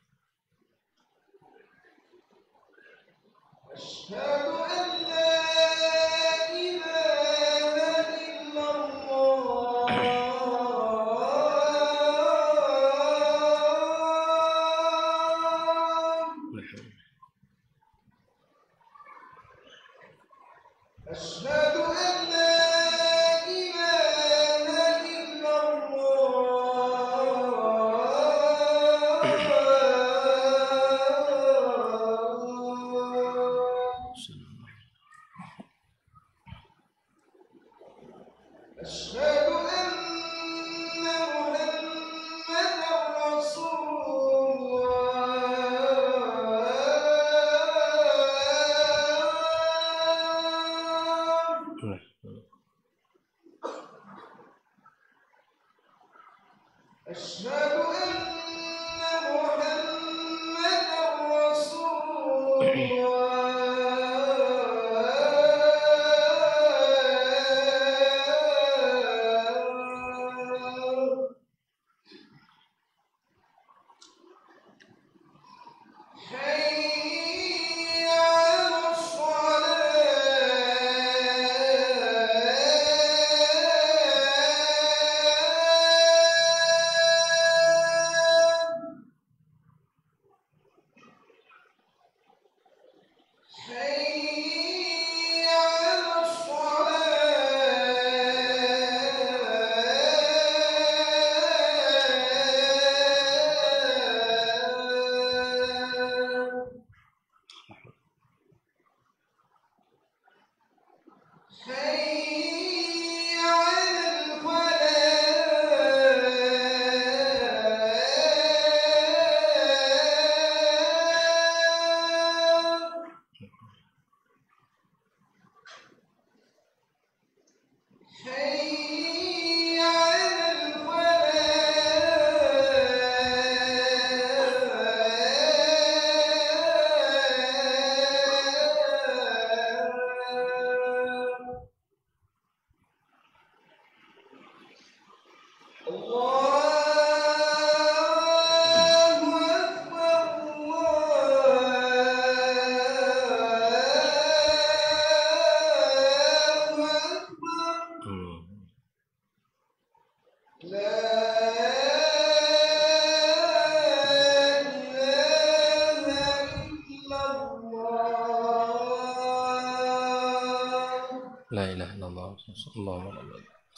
[SPEAKER 1] La ilaha illallah Allahumma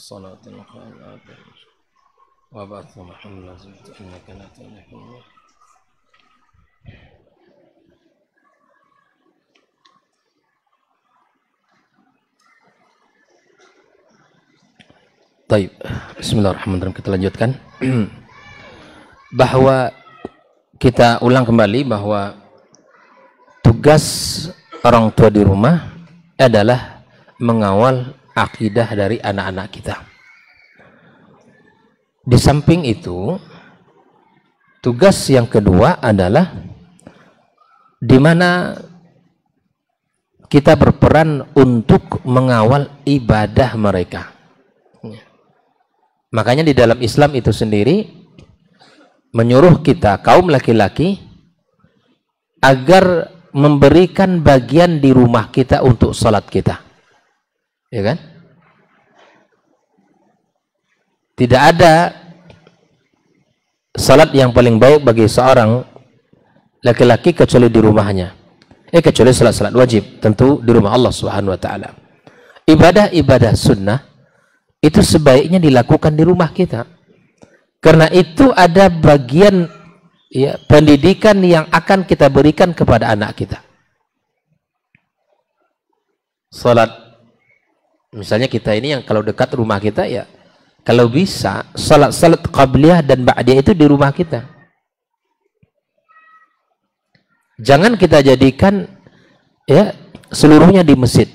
[SPEAKER 1] salatu wa ba'athu Muhammad innaka la tuhlihul. Baik, bismillahirrahmanirrahim. Kita lanjutkan. Bahwa kita ulang kembali bahwa tugas orang tua di rumah adalah mengawal akidah dari anak-anak kita. Di samping itu, tugas yang kedua adalah di mana kita berperan untuk mengawal ibadah mereka. Makanya di dalam Islam itu sendiri menyuruh kita kaum laki-laki agar memberikan bagian di rumah kita untuk salat kita. Ya kan? Tidak ada salat yang paling baik bagi seorang laki-laki kecuali di rumahnya. Kecuali salat-salat wajib, tentu di rumah Allah Subhanahu wa taala. Ibadah-ibadah sunnah itu sebaiknya dilakukan di rumah kita. Karena itu ada bagian ya, pendidikan yang akan kita berikan kepada anak kita. Salat, misalnya kita ini yang kalau dekat rumah kita ya, kalau bisa salat qabliyah dan ba'diyah itu di rumah kita. Jangan kita jadikan ya seluruhnya di masjid.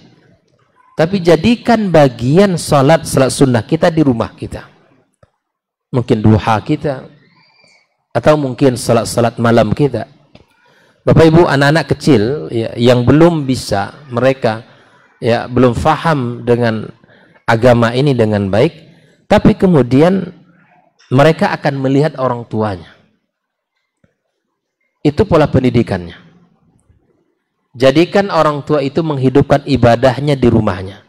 [SPEAKER 1] Tapi jadikan bagian salat sunnah kita di rumah kita. Mungkin duha kita, atau mungkin salat malam kita. Bapak Ibu, anak-anak kecil ya, yang belum bisa, mereka ya belum faham dengan agama ini dengan baik, tapi kemudian mereka akan melihat orang tuanya. Itu pola pendidikannya. Jadikan orang tua itu menghidupkan ibadahnya di rumahnya.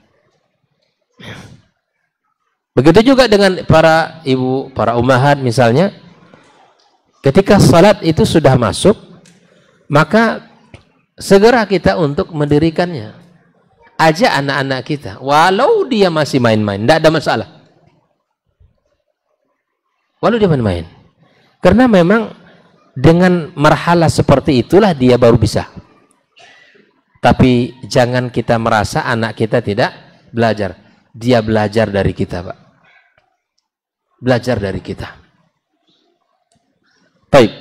[SPEAKER 1] Begitu juga dengan para ibu, para ummahat misalnya, ketika salat itu sudah masuk, maka segera kita untuk mendirikannya. Ajak anak-anak kita, walau dia masih main-main, tidak ada masalah. Walau dia main-main. Karena memang dengan marhalah seperti itulah dia baru bisa. Tapi jangan kita merasa anak kita tidak belajar. Dia belajar dari kita, Pak. Belajar dari kita. Baik.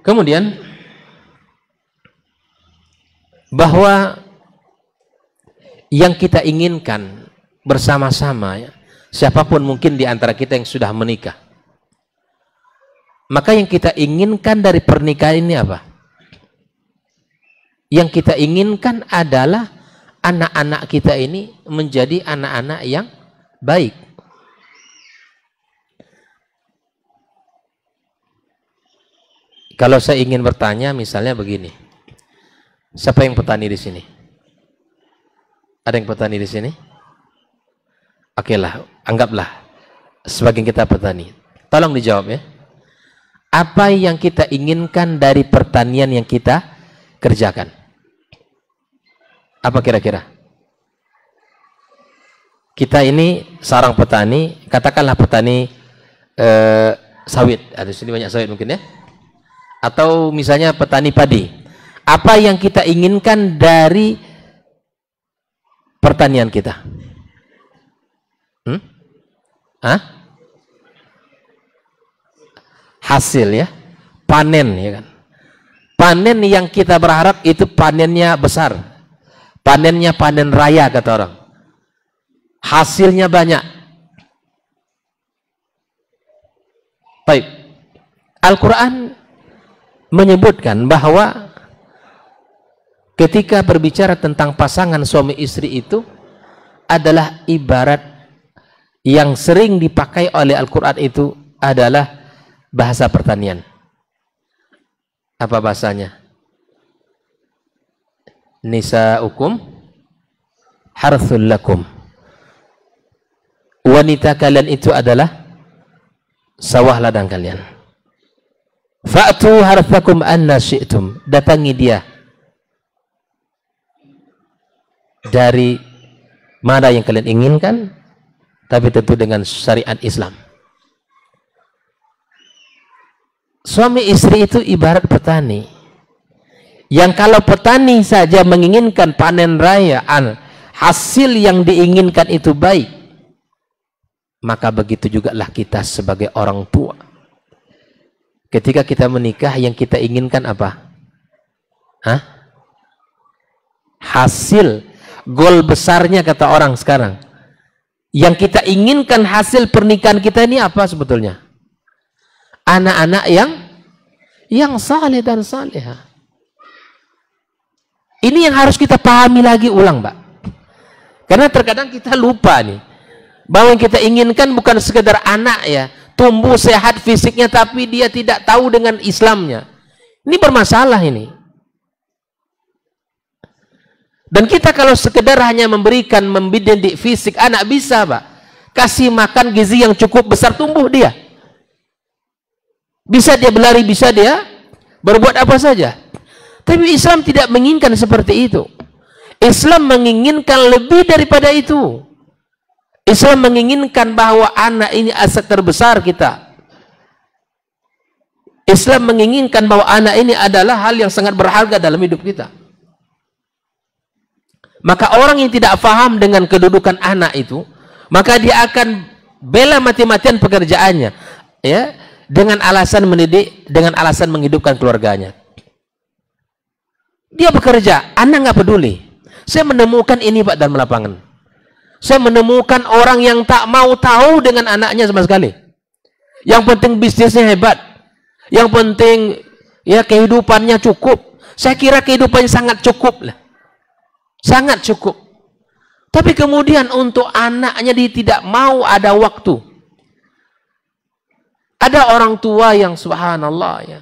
[SPEAKER 1] Kemudian bahwa yang kita inginkan bersama-sama ya, siapapun mungkin di antara kita yang sudah menikah, Maka yang kita inginkan dari pernikahan ini apa? Yang kita inginkan adalah anak-anak kita ini menjadi anak-anak yang baik. Kalau saya ingin bertanya, misalnya begini, siapa yang petani di sini? Ada yang petani di sini? Oke lah, anggaplah sebagian kita petani. Tolong dijawab ya. Apa yang kita inginkan dari pertanian yang kita kerjakan? Apa kira-kira? Kita ini seorang petani, katakanlah petani sawit. Ada di sini banyak sawit mungkin ya. Atau misalnya petani padi. Apa yang kita inginkan dari pertanian kita? Hasil ya, panen ya kan. Panen yang kita berharap itu panennya besar. Panennya panen raya kata orang. Hasilnya banyak. Baik. Al-Quran menyebutkan bahwa ketika berbicara tentang pasangan suami istri itu adalah ibarat yang sering dipakai oleh Al-Quran itu adalah bahasa pertanian. Apa bahasanya? Nisa'ukum harthul lakum. Wanita kalian itu adalah sawah ladang kalian. Fa'tu harthakum anna syi'tum. Datangi dia dari mana yang kalian inginkan, tapi tentu dengan syariat Islam. Suami istri itu ibarat petani. Yang kalau petani saja menginginkan panen raya, hasil yang diinginkan itu baik, maka begitu juga lah kita sebagai orang tua. Ketika kita menikah, yang kita inginkan apa? Hasil, goal besarnya kata orang sekarang. Yang kita inginkan hasil pernikahan kita ini apa sebetulnya? Anak-anak yang saleh dan salehah. Ini yang harus kita pahami lagi ulang, Mbak. Karena terkadang kita lupa nih, bahwa yang kita inginkan bukan sekedar anak ya, tumbuh sehat fisiknya, tapi dia tidak tahu dengan Islamnya. Ini bermasalah ini. Dan kita kalau sekedar hanya memberikan, membidik fisik anak bisa, Pak. Kasih makan gizi yang cukup besar, tumbuh dia. Bisa dia berlari, bisa dia berbuat apa saja. Tapi Islam tidak menginginkan seperti itu. Islam menginginkan lebih daripada itu. Islam menginginkan bahwa anak ini aset terbesar kita. Islam menginginkan bahwa anak ini adalah hal yang sangat berharga dalam hidup kita. Maka orang yang tidak paham dengan kedudukan anak itu, maka dia akan bela mati-matian pekerjaannya, ya, dengan alasan mendidik, dengan alasan menghidupkan keluarganya. Dia bekerja, anak nggak peduli. Saya menemukan ini Pak dalam lapangan. Saya menemukan orang yang tak mau tahu dengan anaknya sama sekali. Yang penting bisnisnya hebat. Yang penting ya kehidupannya cukup. Saya kira kehidupannya sangat cukup lah. Sangat cukup. Tapi kemudian untuk anaknya dia tidak mau ada waktu. Ada orang tua yang subhanallah ya,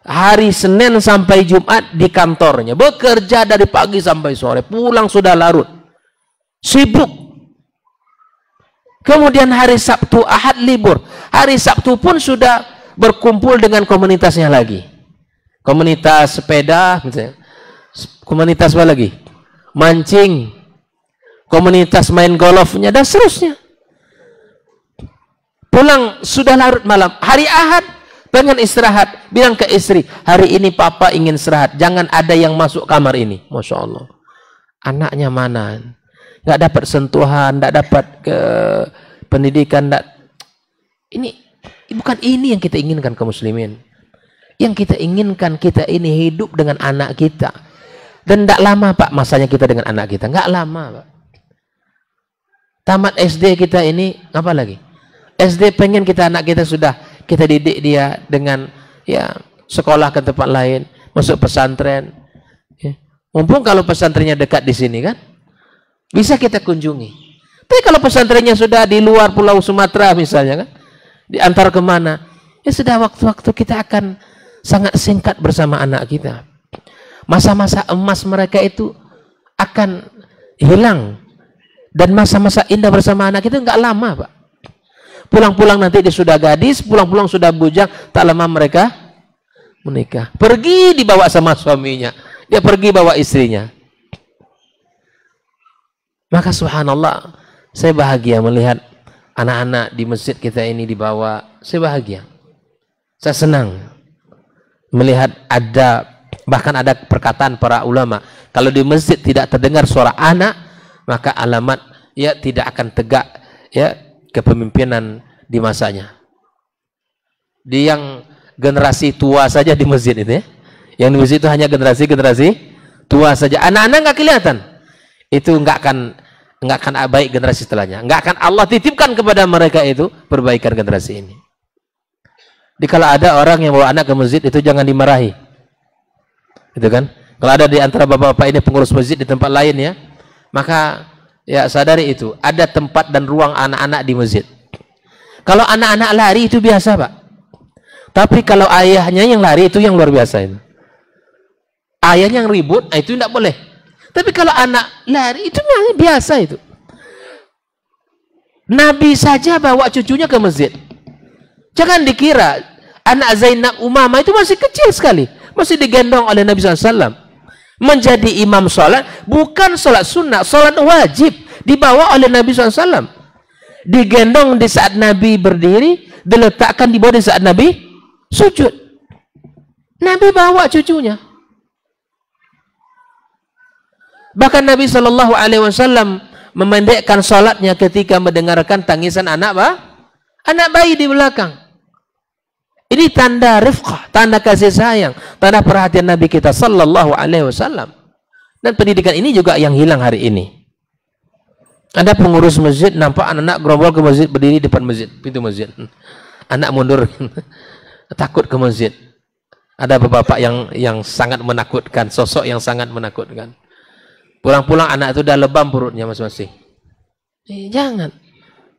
[SPEAKER 1] hari Senin sampai Jumat di kantornya, bekerja dari pagi sampai sore, pulang sudah larut, sibuk. Kemudian hari Sabtu, Ahad libur. Hari Sabtu pun sudah berkumpul dengan komunitasnya lagi. Komunitas sepeda, misalnya. Komunitas apa lagi? Mancing. Komunitas main golfnya, dan seterusnya. Pulang sudah larut malam. Hari Ahad pengen istirahat, bilang ke istri, hari ini papa ingin istirahat, jangan ada yang masuk kamar ini. Masya Allah, anaknya mana? Nggak dapat sentuhan, nggak dapat ke pendidikan. Ini bukan ini yang kita inginkan kaum muslimin. Yang kita inginkan, kita ini hidup dengan anak kita. Dan nggak lama Pak masanya kita dengan anak kita, nggak lama Pak. Tamat SD kita ini apa lagi? SD pengen kita anak kita sudah kita didik dia dengan ya sekolah ke tempat lain, masuk pesantren. Ya. Mumpung kalau pesantrennya dekat di sini kan, bisa kita kunjungi. Tapi kalau pesantrennya sudah di luar Pulau Sumatera misalnya kan, diantar kemana, ya sudah waktu-waktu kita akan sangat singkat bersama anak kita. Masa-masa emas mereka itu akan hilang. Dan masa-masa indah bersama anak kita nggak lama, Pak. Pulang-pulang nanti dia sudah gadis, pulang-pulang sudah bujang, tak lama mereka menikah. Pergi dibawa sama suaminya, dia pergi bawa istrinya. Maka subhanallah, saya bahagia melihat anak-anak di masjid kita ini dibawa. Saya bahagia, saya senang melihat bahkan ada perkataan para ulama, kalau di masjid tidak terdengar suara anak, maka alamat ya tidak akan tegak ya kepemimpinan di masanya. Di yang generasi tua saja di masjid itu ya, yang di masjid itu hanya generasi tua saja, anak-anak nggak kelihatan, itu nggak akan baik generasi setelahnya, nggak akan Allah titipkan kepada mereka itu perbaikan generasi ini. Jadi kalau ada orang yang bawa anak ke masjid itu jangan dimarahi, itu kan. Kalau ada di antara bapak-bapak ini pengurus masjid di tempat lain ya, maka ya sadari itu ada tempat dan ruang anak-anak di masjid. Kalau anak-anak lari itu biasa, Pak. Tapi kalau ayahnya yang lari itu yang luar biasa itu. Ayahnya yang ribut, itu tidak boleh. Tapi kalau anak lari itu biasa itu. Nabi saja bawa cucunya ke masjid. Jangan dikira anak Zainab Umamah itu masih kecil sekali, masih digendong oleh Nabi SAW. Menjadi imam sholat, bukan sholat sunnah, sholat wajib, dibawa oleh Nabi SAW. Digendong di saat Nabi berdiri, diletakkan di bawah di saat Nabi sujud. Nabi bawa cucunya. Bahkan Nabi SAW memendekkan sholatnya ketika mendengarkan tangisan anak bayi di belakang. Ini tanda rifqah, tanda kasih sayang, tanda perhatian Nabi kita sallallahu alaihi wasallam. Dan pendidikan ini juga yang hilang hari ini. Ada pengurus masjid nampak anak-anak gerombol ke masjid, berdiri depan masjid, pintu masjid. Anak mundur takut ke masjid. Ada bapak yang sangat menakutkan, sosok yang sangat menakutkan. Pulang-pulang anak itu udah lebam perutnya masing-masing. Jangan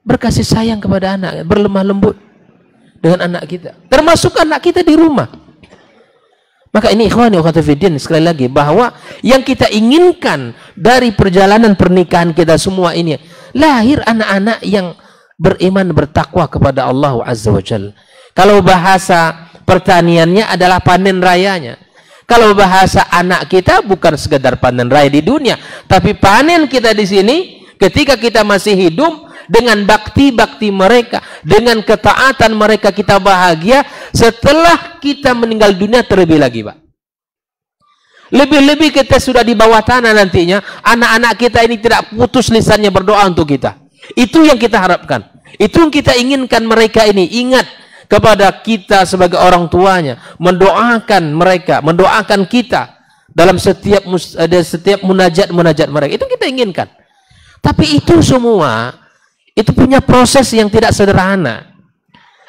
[SPEAKER 1] berkasih sayang kepada anak, berlemah lembut dengan anak kita, termasuk anak kita di rumah. Maka ini ikhwani wa akhwati fiddin, sekali lagi bahwa yang kita inginkan dari perjalanan pernikahan kita semua ini, lahir anak-anak yang beriman, bertakwa kepada Allah Azza wa Jalla. Kalau bahasa pertaniannya adalah panen rayanya. Kalau bahasa anak kita bukan sekedar panen raya di dunia, tapi panen kita di sini ketika kita masih hidup. Dengan bakti-bakti mereka, dengan ketaatan mereka, kita bahagia. Setelah kita meninggal dunia terlebih lagi, Pak. Lebih-lebih kita sudah di bawah tanah nantinya, anak-anak kita ini tidak putus lisannya berdoa untuk kita. Itu yang kita harapkan. Itu yang kita inginkan mereka ini ingat kepada kita sebagai orang tuanya, mendoakan mereka, mendoakan kita dalam setiap munajat mereka. Itu kita inginkan. Tapi itu semua itu punya proses yang tidak sederhana.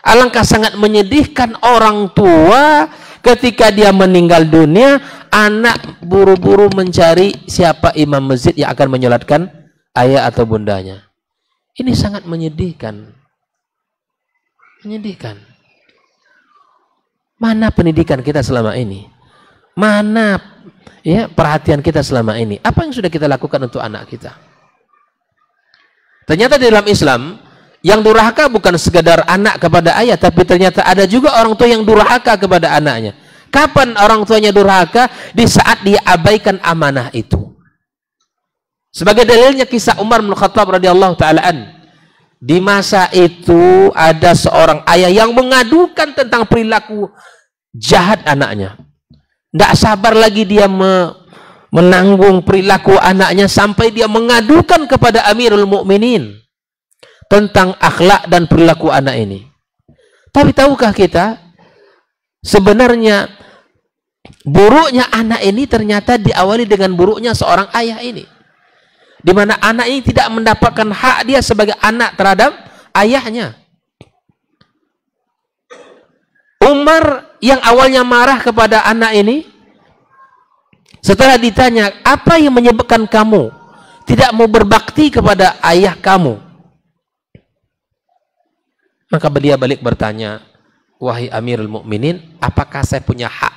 [SPEAKER 1] Alangkah sangat menyedihkan orang tua ketika dia meninggal dunia, anak buru-buru mencari siapa imam masjid yang akan menyolatkan ayah atau bundanya. Ini sangat menyedihkan. Menyedihkan. Mana pendidikan kita selama ini? Mana ya perhatian kita selama ini? Apa yang sudah kita lakukan untuk anak kita? Ternyata di dalam Islam, yang durhaka bukan sekadar anak kepada ayah, tapi ternyata ada juga orang tua yang durhaka kepada anaknya. Kapan orang tuanya durhaka? Di saat dia abaikan amanah itu. Sebagai dalilnya kisah Umar bin Khattab radhiyallahu ta'ala an. Di masa itu ada seorang ayah yang mengadukan tentang perilaku jahat anaknya. Tidak sabar lagi dia menanggung perilaku anaknya sampai dia mengadukan kepada Amirul Mukminin tentang akhlak dan perilaku anak ini. Tapi tahukah kita sebenarnya buruknya anak ini ternyata diawali dengan buruknya seorang ayah ini, di mana anak ini tidak mendapatkan hak dia sebagai anak terhadap ayahnya. Umar yang awalnya marah kepada anak ini, setelah ditanya, apa yang menyebabkan kamu tidak mau berbakti kepada ayah kamu? Maka beliau balik bertanya, wahai Amirul Mukminin, apakah saya punya hak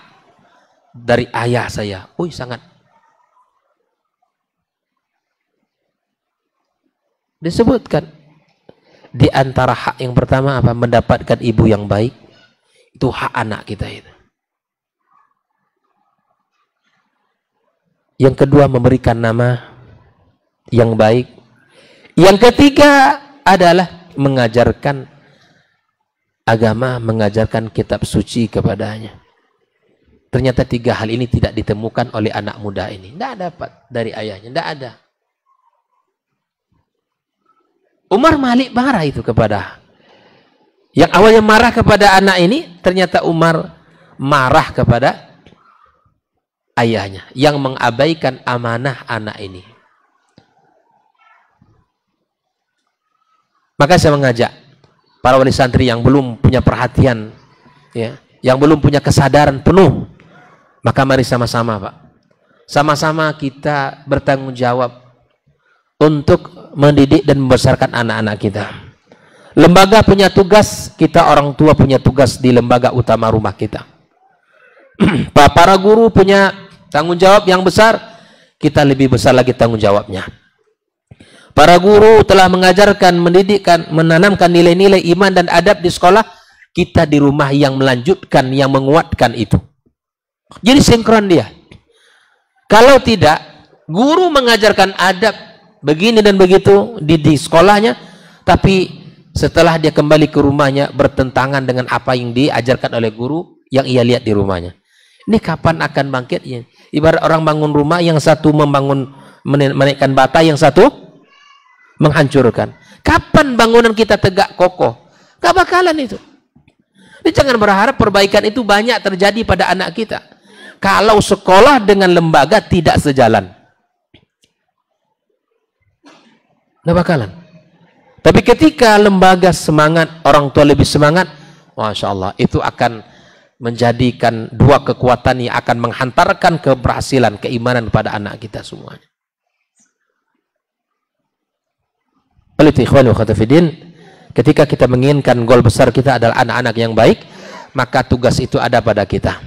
[SPEAKER 1] dari ayah saya? Sangat. Disebutkan di antara hak yang pertama apa? Mendapatkan ibu yang baik. Itu hak anak kita itu. Yang kedua, memberikan nama yang baik. Yang ketiga adalah mengajarkan agama, mengajarkan kitab suci kepadanya. Ternyata 3 hal ini tidak ditemukan oleh anak muda ini. Tidak dapat dari ayahnya, tidak ada. Umar balik marah itu kepada yang awalnya marah kepada anak ini, ternyata Umar marah kepada ayahnya yang mengabaikan amanah anak ini. Maka saya mengajak para wali santri yang belum punya perhatian, ya, yang belum punya kesadaran penuh, maka mari sama-sama, Pak, sama-sama kita bertanggung jawab untuk mendidik dan membesarkan anak-anak kita. Lembaga punya tugas, kita orang tua punya tugas di lembaga utama rumah kita. Para guru punya tanggung jawab yang besar, kita lebih besar lagi tanggung jawabnya. Para guru telah mengajarkan, mendidikkan, menanamkan nilai-nilai iman dan adab di sekolah, kita di rumah yang melanjutkan, yang menguatkan itu. Jadi sinkron dia. Kalau tidak, guru mengajarkan adab begini dan begitu di sekolahnya, tapi setelah dia kembali ke rumahnya bertentangan dengan apa yang diajarkan oleh guru yang ia lihat di rumahnya. Ini kapan akan bangkitnya? Ibarat orang bangun rumah, yang satu menaikkan bata, yang satu menghancurkan. Kapan bangunan kita tegak kokoh? Gak bakalan itu. Jadi jangan berharap perbaikan itu banyak terjadi pada anak kita kalau sekolah dengan lembaga tidak sejalan. Gak bakalan. Tapi ketika lembaga semangat, orang tua lebih semangat, Masya Allah, itu akan menjadikan 2 kekuatan yang akan menghantarkan keberhasilan, keimanan pada anak kita semuanya. Oleh ikhwan wa akhwat, ketika kita menginginkan goal besar kita adalah anak-anak yang baik, maka tugas itu ada pada kita.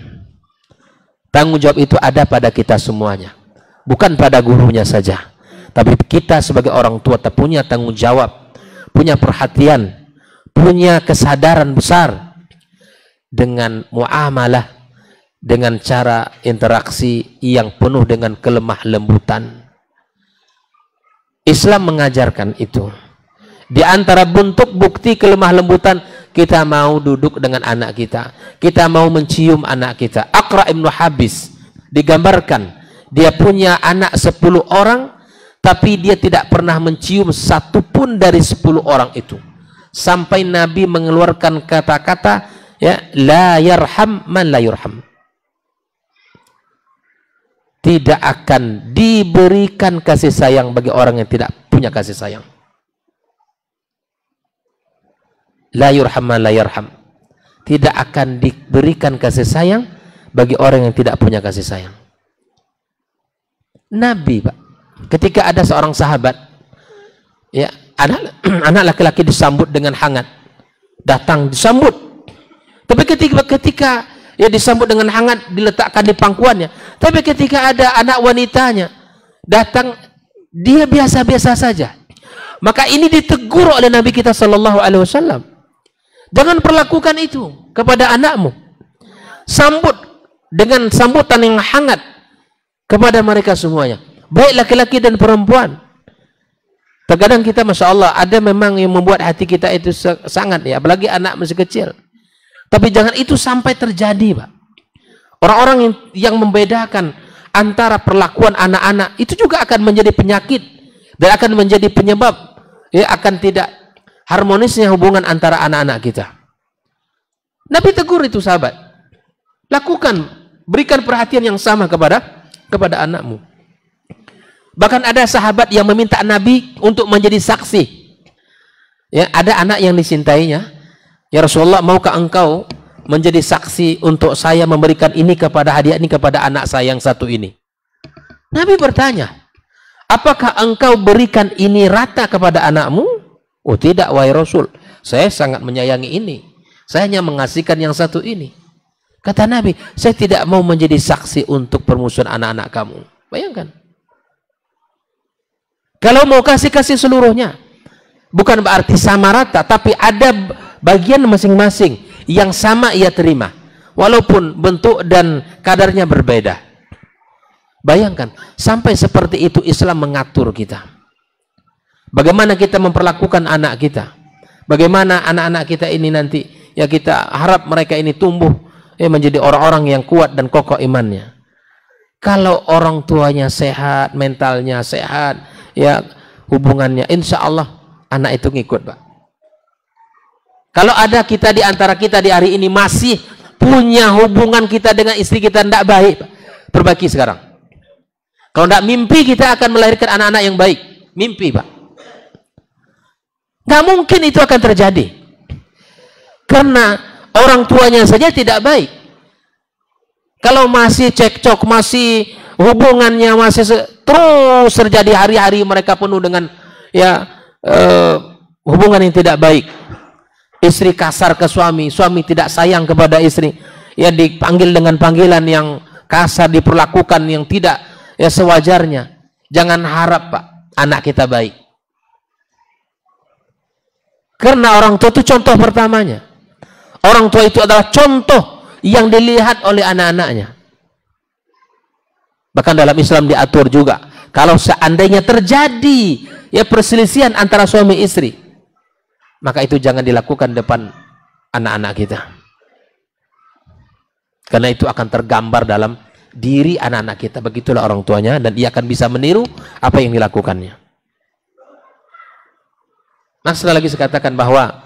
[SPEAKER 1] Tanggung jawab itu ada pada kita semuanya. Bukan pada gurunya saja. Tapi kita sebagai orang tua punya tanggung jawab, punya perhatian, punya kesadaran besar dengan muamalah, dengan cara interaksi yang penuh dengan kelemah lembutan. Islam mengajarkan itu. Di antara bentuk bukti kelemah lembutan, kita mau duduk dengan anak kita, kita mau mencium anak kita. Aqra ibn Habis digambarkan, dia punya anak 10 orang, tapi dia tidak pernah mencium 1 pun dari 10 orang itu. Sampai Nabi mengeluarkan kata-kata, ya, la yarham man la yurham. Tidak akan diberikan kasih sayang bagi orang yang tidak punya kasih sayang. La yurham man la yarham. Tidak akan diberikan kasih sayang bagi orang yang tidak punya kasih sayang. Nabi, Pak, ketika ada seorang sahabat, ya, anak laki-laki disambut dengan hangat, datang disambut. Tapi ketika ya disambut dengan hangat, diletakkan di pangkuannya. Tapi ketika ada anak wanitanya datang, dia biasa-biasa saja. Maka ini ditegur oleh Nabi kita Shallallahu Alaihi Wasallam. Jangan perlakukan itu kepada anakmu. Sambut dengan sambutan yang hangat kepada mereka semuanya, baik laki-laki dan perempuan. Terkadang kita, Masya Allah, ada memang yang membuat hati kita itu sangat, ya, apalagi anak masih kecil. Tapi jangan itu sampai terjadi, Pak. Orang-orang yang membedakan antara perlakuan anak-anak itu juga akan menjadi penyakit dan akan menjadi penyebab, ya, akan tidak harmonisnya hubungan antara anak-anak kita. Nabi tegur itu sahabat. Lakukan, berikan perhatian yang sama kepada anakmu. Bahkan ada sahabat yang meminta Nabi untuk menjadi saksi. Ya, ada anak yang disintainya. Ya Rasulullah, maukah engkau menjadi saksi untuk saya memberikan ini kepada hadiah ini kepada anak saya yang satu ini? Nabi bertanya, apakah engkau berikan ini rata kepada anakmu? Oh tidak, wahai Rasul. Saya sangat menyayangi ini. Saya hanya mengasihkan yang satu ini. Kata Nabi, saya tidak mau menjadi saksi untuk permusuhan anak-anak kamu. Bayangkan. Kalau mau kasih seluruhnya. Bukan berarti sama rata, tapi ada bagian masing-masing yang sama ia terima. Walaupun bentuk dan kadarnya berbeda. Bayangkan, sampai seperti itu Islam mengatur kita. Bagaimana kita memperlakukan anak kita. Bagaimana anak-anak kita ini nanti, ya kita harap mereka ini tumbuh ya menjadi orang-orang yang kuat dan kokoh imannya. Kalau orang tuanya sehat, mentalnya sehat, ya hubungannya, insya Allah anak itu ngikut, Pak. Kalau ada kita di antara kita di hari ini masih punya hubungan kita dengan istri kita tidak baik, Pak, perbaiki sekarang. Kalau tidak, mimpi kita akan melahirkan anak-anak yang baik. Mimpi, Pak. Nggak mungkin itu akan terjadi. Karena orang tuanya saja tidak baik. Kalau masih cekcok, masih hubungannya masih terus terjadi hari-hari mereka penuh dengan ya hubungan yang tidak baik. Istri kasar ke suami, suami tidak sayang kepada istri. Ya dipanggil dengan panggilan yang kasar, diperlakukan yang tidak ya sewajarnya. Jangan harap, Pak, anak kita baik. Karena orang tua itu contoh pertamanya. Orang tua itu adalah contoh yang dilihat oleh anak-anaknya. Bahkan dalam Islam diatur juga, kalau seandainya terjadi ya perselisihan antara suami istri, maka itu jangan dilakukan depan anak-anak kita. Karena itu akan tergambar dalam diri anak-anak kita. Begitulah orang tuanya, dan ia akan bisa meniru apa yang dilakukannya. Nah, sekali lagi saya katakan bahwa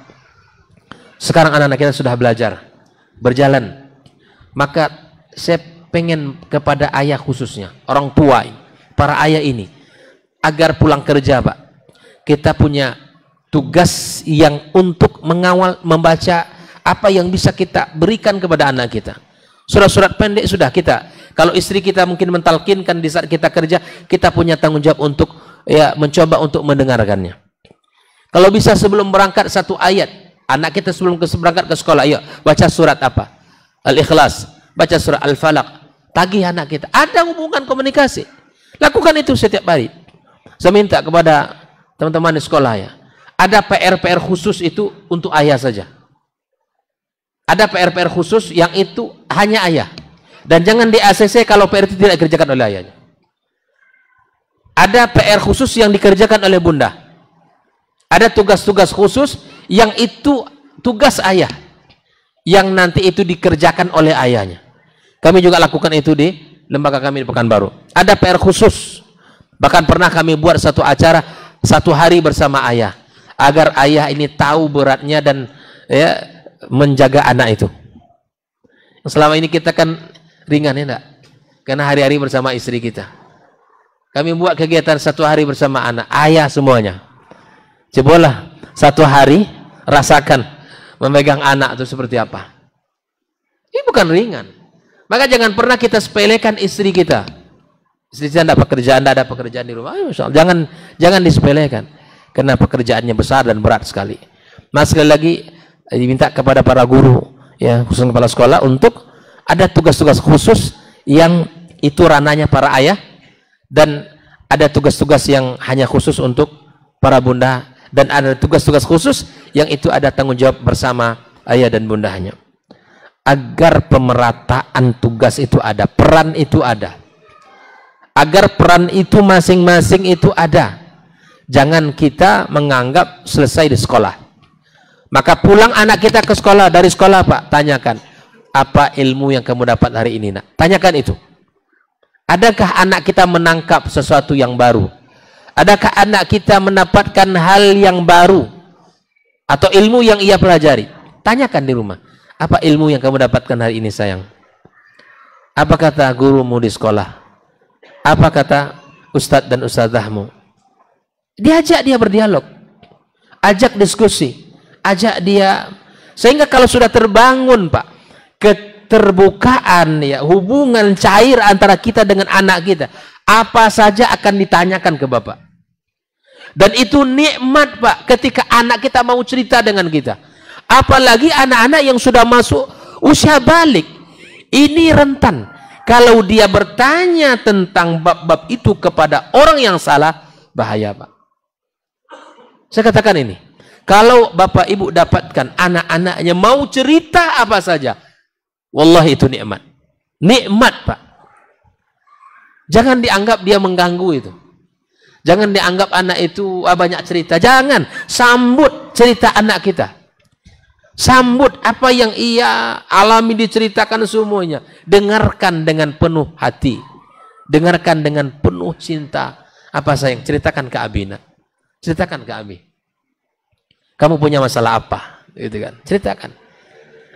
[SPEAKER 1] sekarang anak-anak kita sudah belajar, berjalan. Maka saya pengen kepada ayah khususnya, orang tua, para ayah ini, agar pulang kerja, Pak, kita punya tugas yang untuk mengawal, membaca apa yang bisa kita berikan kepada anak kita. Surat-surat pendek sudah kita. Kalau istri kita mungkin mentalkinkan di saat kita kerja, kita punya tanggung jawab untuk ya mencoba untuk mendengarkannya. Kalau bisa sebelum berangkat satu ayat, anak kita sebelum berangkat ke sekolah, ayo baca surat apa? Al-Ikhlas, baca surat Al-Falaq, tagih anak kita. Ada hubungan komunikasi. Lakukan itu setiap hari. Saya minta kepada teman-teman di sekolah ya, ada PR-PR khusus itu untuk ayah saja. Ada PR-PR khusus yang itu hanya ayah. Dan jangan di ACC kalau PR itu tidak dikerjakan oleh ayahnya. Ada PR khusus yang dikerjakan oleh bunda. Ada tugas-tugas khusus yang itu tugas ayah, yang nanti itu dikerjakan oleh ayahnya. Kami juga lakukan itu di lembaga kami di Pekanbaru. Ada PR khusus. Bahkan pernah kami buat satu acara satu hari bersama ayah, agar ayah ini tahu beratnya dan ya menjaga anak itu. Selama ini kita kan ringan ya enggak? Karena hari-hari bersama istri kita. Kami buat kegiatan satu hari bersama anak, ayah semuanya. Cobalah satu hari rasakan memegang anak itu seperti apa. Ini bukan ringan. Maka jangan pernah kita sepelekan istri kita. Istri kita tidak ada pekerjaan di rumah. Jangan disepelekan. Karena pekerjaannya besar dan berat sekali. Nah, sekali lagi diminta kepada para guru, ya khususnya kepala sekolah, untuk ada tugas-tugas khusus yang itu ranahnya para ayah, dan ada tugas-tugas yang hanya khusus untuk para bunda, dan ada tugas-tugas khusus yang itu ada tanggung jawab bersama ayah dan bundanya. Agar pemerataan tugas itu ada, peran itu ada. Agar peran itu masing-masing itu ada. Jangan kita menganggap selesai di sekolah. Maka pulang anak kita ke sekolah, dari sekolah, Pak, tanyakan, apa ilmu yang kamu dapat hari ini, nak? Tanyakan itu. Adakah anak kita menangkap sesuatu yang baru? Adakah anak kita mendapatkan hal yang baru atau ilmu yang ia pelajari? Tanyakan di rumah. Apa ilmu yang kamu dapatkan hari ini, sayang? Apa kata gurumu di sekolah? Apa kata ustadz dan ustadzahmu? Diajak dia berdialog. Ajak diskusi. Ajak dia. Sehingga kalau sudah terbangun, Pak, keterbukaan, ya, hubungan cair antara kita dengan anak kita. Apa saja akan ditanyakan ke bapak. Dan itu nikmat, Pak, ketika anak kita mau cerita dengan kita. Apalagi anak-anak yang sudah masuk usia balik. Ini rentan. Kalau dia bertanya tentang bab-bab itu kepada orang yang salah, bahaya, Pak. Saya katakan ini. Kalau bapak ibu dapatkan anak-anaknya mau cerita apa saja, wallahi itu nikmat. Nikmat, Pak. Jangan dianggap dia mengganggu itu. Jangan dianggap anak itu banyak cerita. Jangan. Sambut cerita anak kita. Sambut apa yang ia alami, diceritakan semuanya. Dengarkan dengan penuh hati. Dengarkan dengan penuh cinta. Apa sayang? Ceritakan ke Abi, nak. Ceritakan ke Abi. Kamu punya masalah apa? Gitu kan. Ceritakan.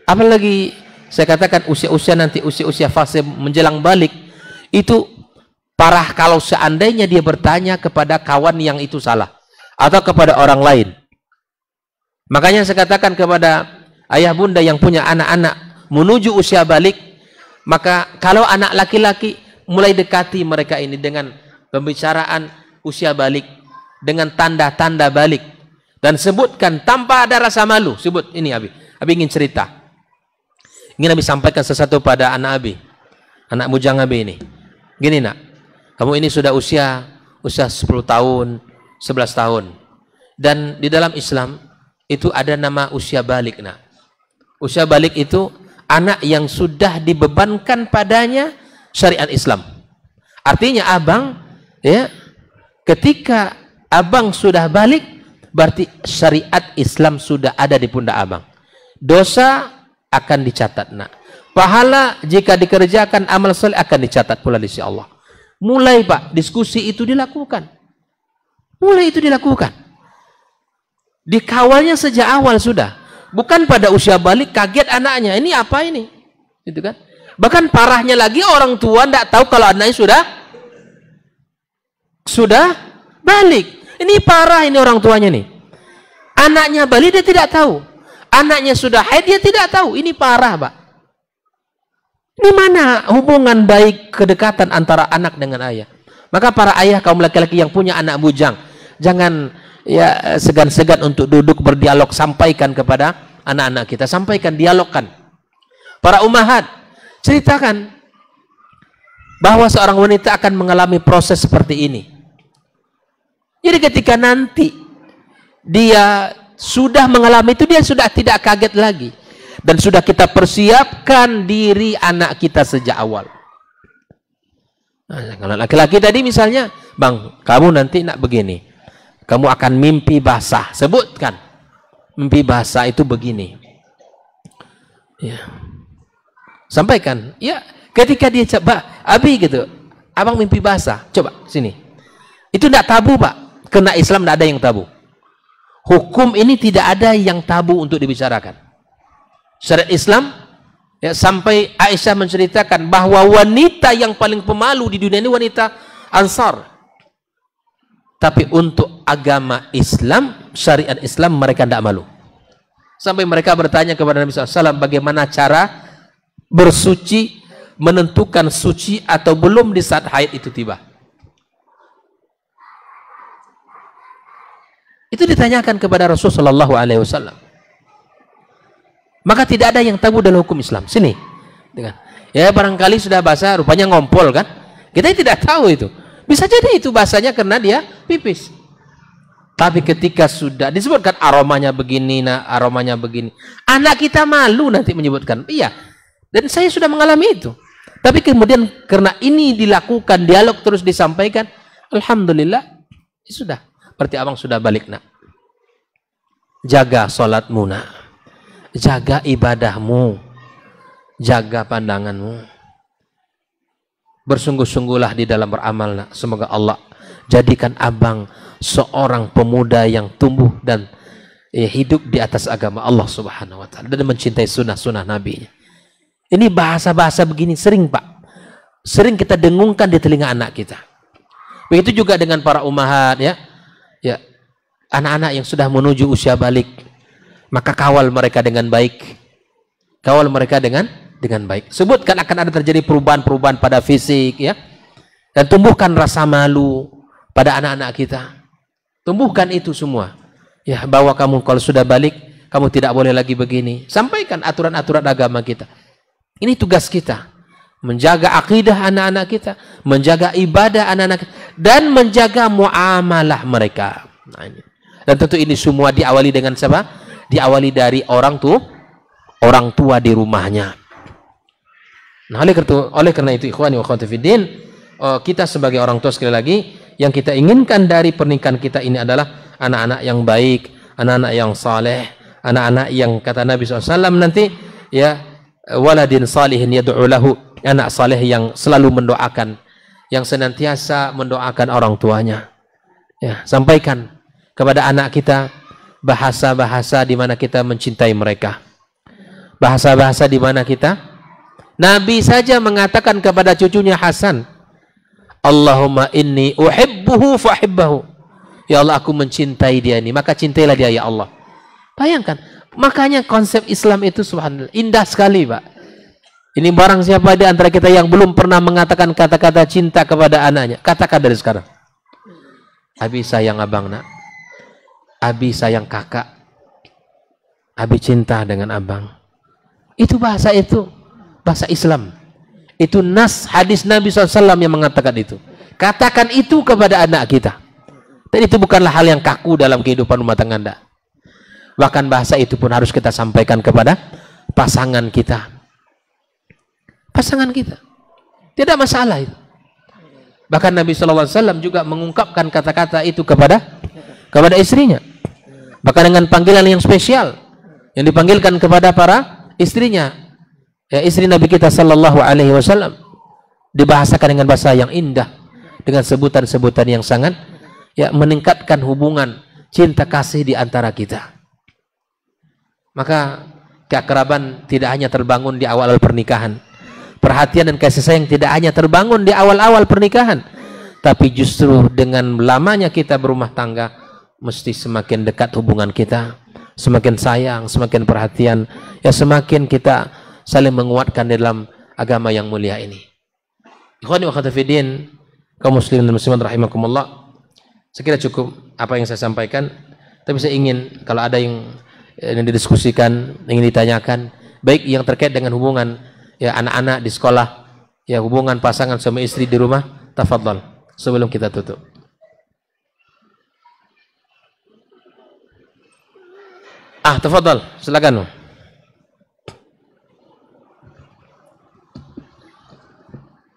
[SPEAKER 1] Apalagi saya katakan usia-usia nanti, usia-usia fase menjelang balik, itu parah kalau seandainya dia bertanya kepada kawan yang itu salah atau kepada orang lain. Makanya saya katakan kepada ayah bunda yang punya anak-anak menuju usia balik, maka kalau anak laki-laki, mulai dekati mereka ini dengan pembicaraan usia balik, dengan tanda-tanda balik, dan sebutkan tanpa ada rasa malu. Sebut, ini Abi ingin cerita, ingin Abi sampaikan sesuatu pada anak Abi, anak bujang Abi ini. Gini, nak, kamu ini sudah usia 10 tahun, 11 tahun. Dan di dalam Islam itu ada nama usia balik, nak. Usia balik itu anak yang sudah dibebankan padanya syariat Islam. Artinya abang, ya, ketika abang sudah balik, berarti syariat Islam sudah ada di pundak abang. Dosa akan dicatat, nak. Pahala jika dikerjakan amal soleh akan dicatat pula di sisi Allah. Mulai, Pak, diskusi itu dilakukan. Mulai itu dilakukan. Dikawalnya sejak awal sudah. Bukan pada usia balik kaget anaknya. Ini apa ini? Gitu kan? Bahkan parahnya lagi orang tua tidak tahu kalau anaknya sudah balik. Ini parah ini orang tuanya nih. Anaknya balik dia tidak tahu. Anaknya sudah haid dia tidak tahu. Ini parah, Pak. Ini mana hubungan baik, kedekatan antara anak dengan ayah? Maka para ayah kaum laki-laki yang punya anak bujang, jangan ya segan-segan untuk duduk berdialog, sampaikan kepada anak-anak kita, sampaikan, dialogkan. Para ummahat, ceritakan bahwa seorang wanita akan mengalami proses seperti ini. Jadi ketika nanti dia sudah mengalami itu, dia sudah tidak kaget lagi. Dan sudah kita persiapkan diri anak kita sejak awal. Nah, kalau laki-laki tadi misalnya, bang, kamu nanti nak begini, kamu akan mimpi basah. Sebutkan, mimpi basah itu begini. Ya. Sampaikan. Ya, ketika dia coba, Abi gitu, abang mimpi basah. Coba sini. Itu tidak tabu, Pak. Karena Islam tidak ada yang tabu. Hukum ini tidak ada yang tabu untuk dibicarakan. Syariat Islam, ya, sampai Aisyah menceritakan bahwa wanita yang paling pemalu di dunia ini wanita Ansar. Tapi untuk agama Islam, syariat Islam, mereka tidak malu. Sampai mereka bertanya kepada Nabi SAW, bagaimana cara bersuci, menentukan suci atau belum di saat haid itu tiba. Itu ditanyakan kepada Rasulullah SAW. Maka tidak ada yang tabu dalam hukum Islam. Sini. Ya, barangkali sudah basah, rupanya ngompol kan. Kita tidak tahu itu. Bisa jadi itu basahnya karena dia pipis. Tapi ketika sudah disebutkan aromanya begini, nah aromanya begini. Anak kita malu nanti menyebutkan. Iya. Dan saya sudah mengalami itu. Tapi kemudian karena ini dilakukan, dialog terus disampaikan. Alhamdulillah. Ya sudah. Berarti abang sudah balik, nak. Jaga sholatmu, nak. Jaga ibadahmu, jaga pandanganmu, bersungguh-sungguhlah di dalam beramal, nak. Semoga Allah jadikan abang seorang pemuda yang tumbuh dan hidup di atas agama Allah Subhanahu wa Ta'ala dan mencintai sunnah-sunnah Nabi. Ini bahasa-bahasa begini sering, Pak, sering kita dengungkan di telinga anak kita. Begitu juga dengan para ummahat, ya, anak-anak yang sudah menuju usia balik. Maka kawal mereka dengan baik. Kawal mereka dengan dengan baik. Sebutkan akan ada terjadi perubahan-perubahan pada fisik, ya. Dan tumbuhkan rasa malu pada anak-anak kita. Tumbuhkan itu semua. Ya, bahwa kamu kalau sudah balik, kamu tidak boleh lagi begini. Sampaikan aturan-aturan agama kita. Ini tugas kita. Menjaga akidah anak-anak kita, menjaga ibadah anak-anak kita, dan menjaga muamalah mereka. Nah, ini. Dan tentu ini semua diawali dengan siapa? Diawali dari orang tua di rumahnya. Nah, oleh karena itu ikhwani wa akhwati fiddin, kita sebagai orang tua sekali lagi yang kita inginkan dari pernikahan kita ini adalah anak-anak yang baik, anak-anak yang saleh, anak-anak yang kata Nabi SAW nanti ya waladin salihin yad'u lahu, anak saleh yang selalu mendoakan, yang senantiasa mendoakan orang tuanya. Ya, sampaikan kepada anak kita bahasa-bahasa di mana kita mencintai mereka. Bahasa-bahasa di mana kita, Nabi saja mengatakan kepada cucunya Hasan, Allahumma inni uhibbuhu fahibbahu. Ya Allah, aku mencintai dia ini, maka cintailah dia ya Allah. Bayangkan, makanya konsep Islam itu subhanallah indah sekali, Pak. Ini barang siapa di antara kita yang belum pernah mengatakan kata-kata cinta kepada anaknya, katakan dari sekarang. Abi sayang abang, nak. Abi sayang kakak. Abi cinta dengan abang. Itu bahasa Islam. Itu nas hadis Nabi SAW yang mengatakan itu. Katakan itu kepada anak kita. Dan itu bukanlah hal yang kaku dalam kehidupan rumah tangga Anda. Bahkan bahasa itu pun harus kita sampaikan kepada pasangan kita. Pasangan kita. Tidak masalah itu. Bahkan Nabi SAW juga mengungkapkan kata-kata itu kepada istrinya. Bahkan dengan panggilan yang spesial yang dipanggilkan kepada para istrinya. Ya, istri Nabi kita sallallahu alaihi wasallam dibahasakan dengan bahasa yang indah, dengan sebutan-sebutan yang sangat ya meningkatkan hubungan cinta kasih di antara kita. Maka keakraban tidak hanya terbangun di awal pernikahan. Perhatian dan kasih sayang tidak hanya terbangun di awal-awal pernikahan, tapi justru dengan lamanya kita berumah tangga mesti semakin dekat hubungan kita, semakin sayang, semakin perhatian, ya semakin kita saling menguatkan dalam agama yang mulia ini. Ikhwani wa akhwati fiddin, kaum muslimin dan muslimat rahimakumullah. Sekira cukup apa yang saya sampaikan, tapi saya ingin kalau ada yang didiskusikan, ingin ditanyakan, baik yang terkait dengan hubungan ya anak-anak di sekolah, ya hubungan pasangan suami istri di rumah, tafadhal sebelum kita tutup. Tafadhal, silakan.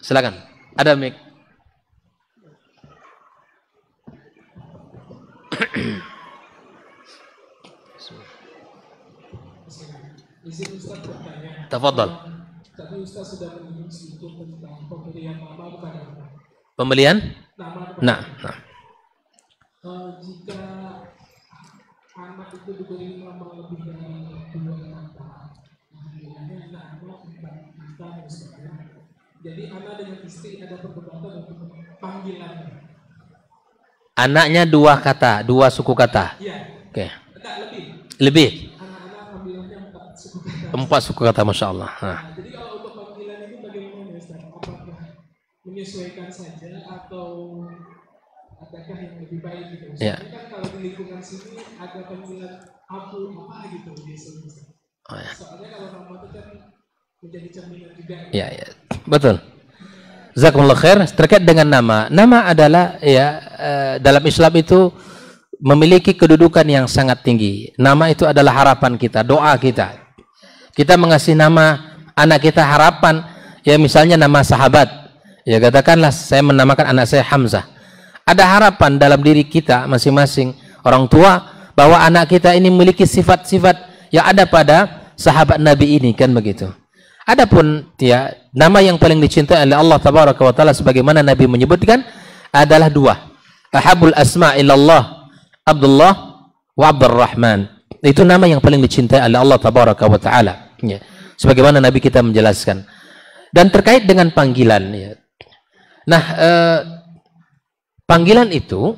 [SPEAKER 1] Silakan. Ada mic.
[SPEAKER 2] Izin Ustaz bertanya.
[SPEAKER 1] Tafadhal.
[SPEAKER 2] Tadi Ustaz sudah menyinggung sedikit tentang pemberian nama kepada anak.
[SPEAKER 1] Pembelian?
[SPEAKER 2] Nama.
[SPEAKER 1] Nah.
[SPEAKER 2] Jika anak itu diberi nama lebih dari 2 kata, akhirnya nama 4 kata misalnya. Jadi anak dengan istri ada perdebatan untuk panggilannya.
[SPEAKER 1] Anaknya 2 kata, 2 suku kata.
[SPEAKER 2] Iya.
[SPEAKER 1] Oke.
[SPEAKER 2] Enggak,
[SPEAKER 1] lebih.
[SPEAKER 2] Anak-anak panggilannya 4 suku kata.
[SPEAKER 1] 4 suku kata, masya Allah.
[SPEAKER 2] Jadi kalau untuk panggilan ini bagaimana Ustaz? Apakah menyesuaikan saja atau adakah yang lebih baik gitu? Soalnya kan kalau di lingkungan sini ada panggilan abu apa gitu biasanya. Soalnya kalau nama itu kan menjadi cerminan juga.
[SPEAKER 1] Ya, betul. Jazakumullah khair. Terkait dengan nama, nama adalah dalam Islam itu memiliki kedudukan yang sangat tinggi. Nama itu adalah harapan kita, doa kita. Kita mengasih nama anak kita harapan, ya misalnya nama sahabat. Ya katakanlah saya menamakan anak saya Hamzah. Ada harapan dalam diri kita masing-masing orang tua bahwa anak kita ini memiliki sifat-sifat yang ada pada sahabat Nabi ini, kan begitu. Adapun ya nama yang paling dicintai oleh Allah tabaraka wa taala sebagaimana Nabi menyebutkan adalah 2. Ahabul asma ilallah Abdullah wa Abdurrahman. Itu nama yang paling dicintai oleh Allah tabaraka wa taala. Ya. Sebagaimana Nabi kita menjelaskan. Dan terkait dengan panggilan ya. Nah, panggilan itu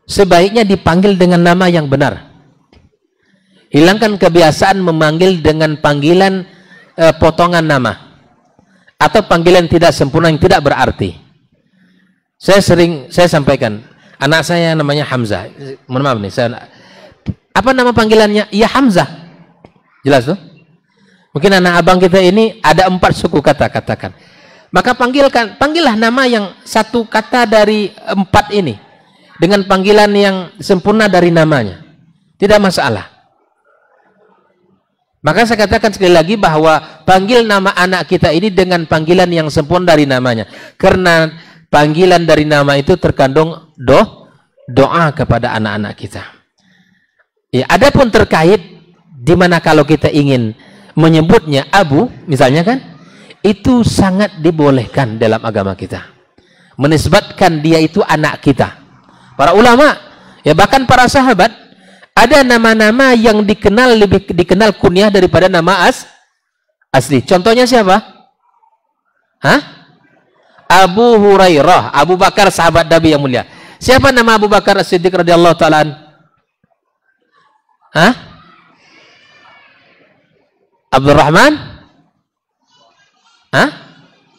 [SPEAKER 1] sebaiknya dipanggil dengan nama yang benar. Hilangkan kebiasaan memanggil dengan panggilan potongan nama. atau panggilan tidak sempurna yang tidak berarti. Saya sampaikan, anak saya namanya Hamzah. Mohon maaf nih, apa nama panggilannya? Ya Hamzah. Jelas tuh? Mungkin anak abang kita ini ada 4 suku kata, katakan. Maka panggillah nama yang satu kata dari 4 ini dengan panggilan yang sempurna dari namanya. Tidak masalah. Maka saya katakan sekali lagi bahwa panggil nama anak kita ini dengan panggilan yang sempurna dari namanya. Karena panggilan dari nama itu terkandung doa kepada anak-anak kita. Ya, adapun terkait di mana kalau kita ingin menyebutnya Abu, misalnya kan, itu sangat dibolehkan dalam agama kita. Menisbatkan dia itu anak kita. Para ulama, ya bahkan para sahabat, ada nama-nama yang lebih dikenal kunyah daripada nama asli. Contohnya siapa? Hah? Abu Hurairah, Abu Bakar sahabat Nabi yang mulia. Siapa nama Abu Bakar As-Siddiq radhiyallahu ta'ala? Hah? Abdurrahman? Hah?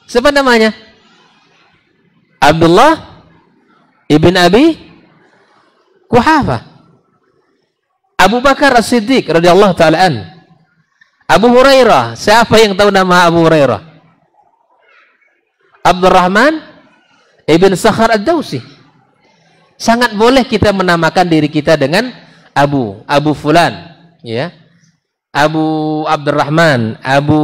[SPEAKER 1] Siapa namanya? Abdullah ibn Abi Quhafah. Abu Bakar As-Siddiq radhiyallahu ta'ala an. Abu Hurairah, siapa yang tahu nama Abu Hurairah? Abdurrahman ibn Sakhar Ad-Dawsi. Sangat boleh kita menamakan diri kita dengan Abu Fulan, ya. Abu Abdurrahman, Abu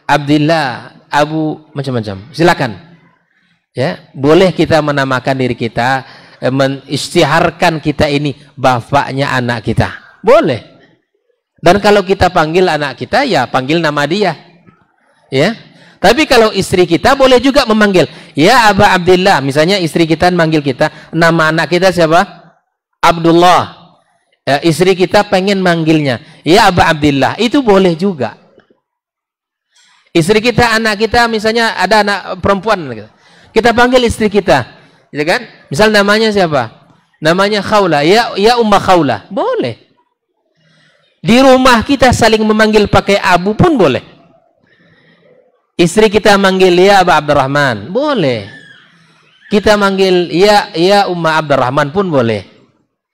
[SPEAKER 1] Abdillah, Abu macam-macam. Silakan. Ya, boleh kita menamakan diri kita, mengisytiharkan kita ini bapaknya anak kita. Boleh. Dan kalau kita panggil anak kita, ya panggil nama dia. Ya. Tapi kalau istri kita boleh juga memanggil, ya Aba Abdillah. Misalnya istri kita manggil kita, nama anak kita siapa? Abdullah. Ya, istri kita pengen manggilnya, ya Aba Abdillah. Itu boleh juga. Istri kita, anak kita, misalnya ada anak perempuan, kita panggil istri kita, ya kan? Misal namanya siapa? Namanya Khawla, ya Ummah Khawla. Boleh. Di rumah kita saling memanggil pakai Abu pun boleh. Istri kita manggil ya Aba Abdurrahman, boleh. Kita manggil ya Ummah Abdurrahman pun boleh.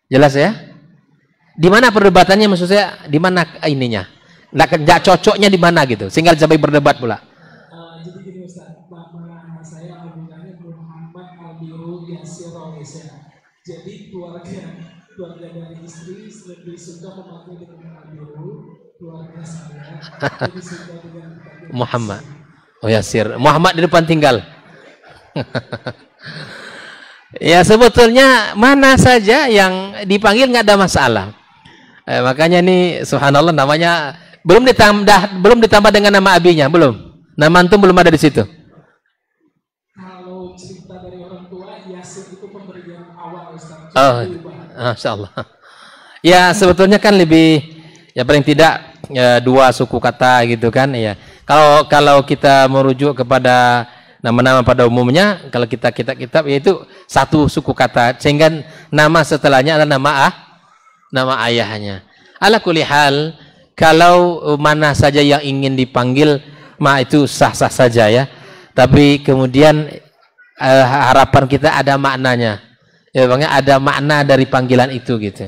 [SPEAKER 1] Jelas ya? Di mana perdebatannya, maksud saya di mana ininya? Nggak cocoknya di mana gitu. Sehingga sampai berdebat pula.
[SPEAKER 2] Jadi gini Ustaz, nama saya Abdullah Muhammad Albiru Yasir Rohesa. Jadi keluarga dari istri lebih suka memanggil dengan Albiru, keluarga saya lebih suka dengan
[SPEAKER 1] Muhammad. Oh Yasir, Muhammad di depan tinggal. Ya sebetulnya mana saja yang dipanggil nggak ada masalah. Makanya ini subhanallah namanya belum ditambah dengan nama abinya, belum. Nama antum belum ada di situ.
[SPEAKER 2] Kalau cerita dari orang tua, Yasir itu pemberian awal Ustaz.
[SPEAKER 1] Oh, masyaallah. Ya sebetulnya kan lebih, ya paling tidak ya, 2 suku kata gitu kan ya. Kalau kita merujuk kepada nama-nama pada umumnya, kalau kita kitab yaitu 1 suku kata, sehingga nama setelahnya adalah nama ayahnya. Ala kulli hal, kalau mana saja yang ingin dipanggil, itu sah-sah saja ya. Tapi kemudian harapan kita ada maknanya. Ya bang, ada makna dari panggilan itu gitu.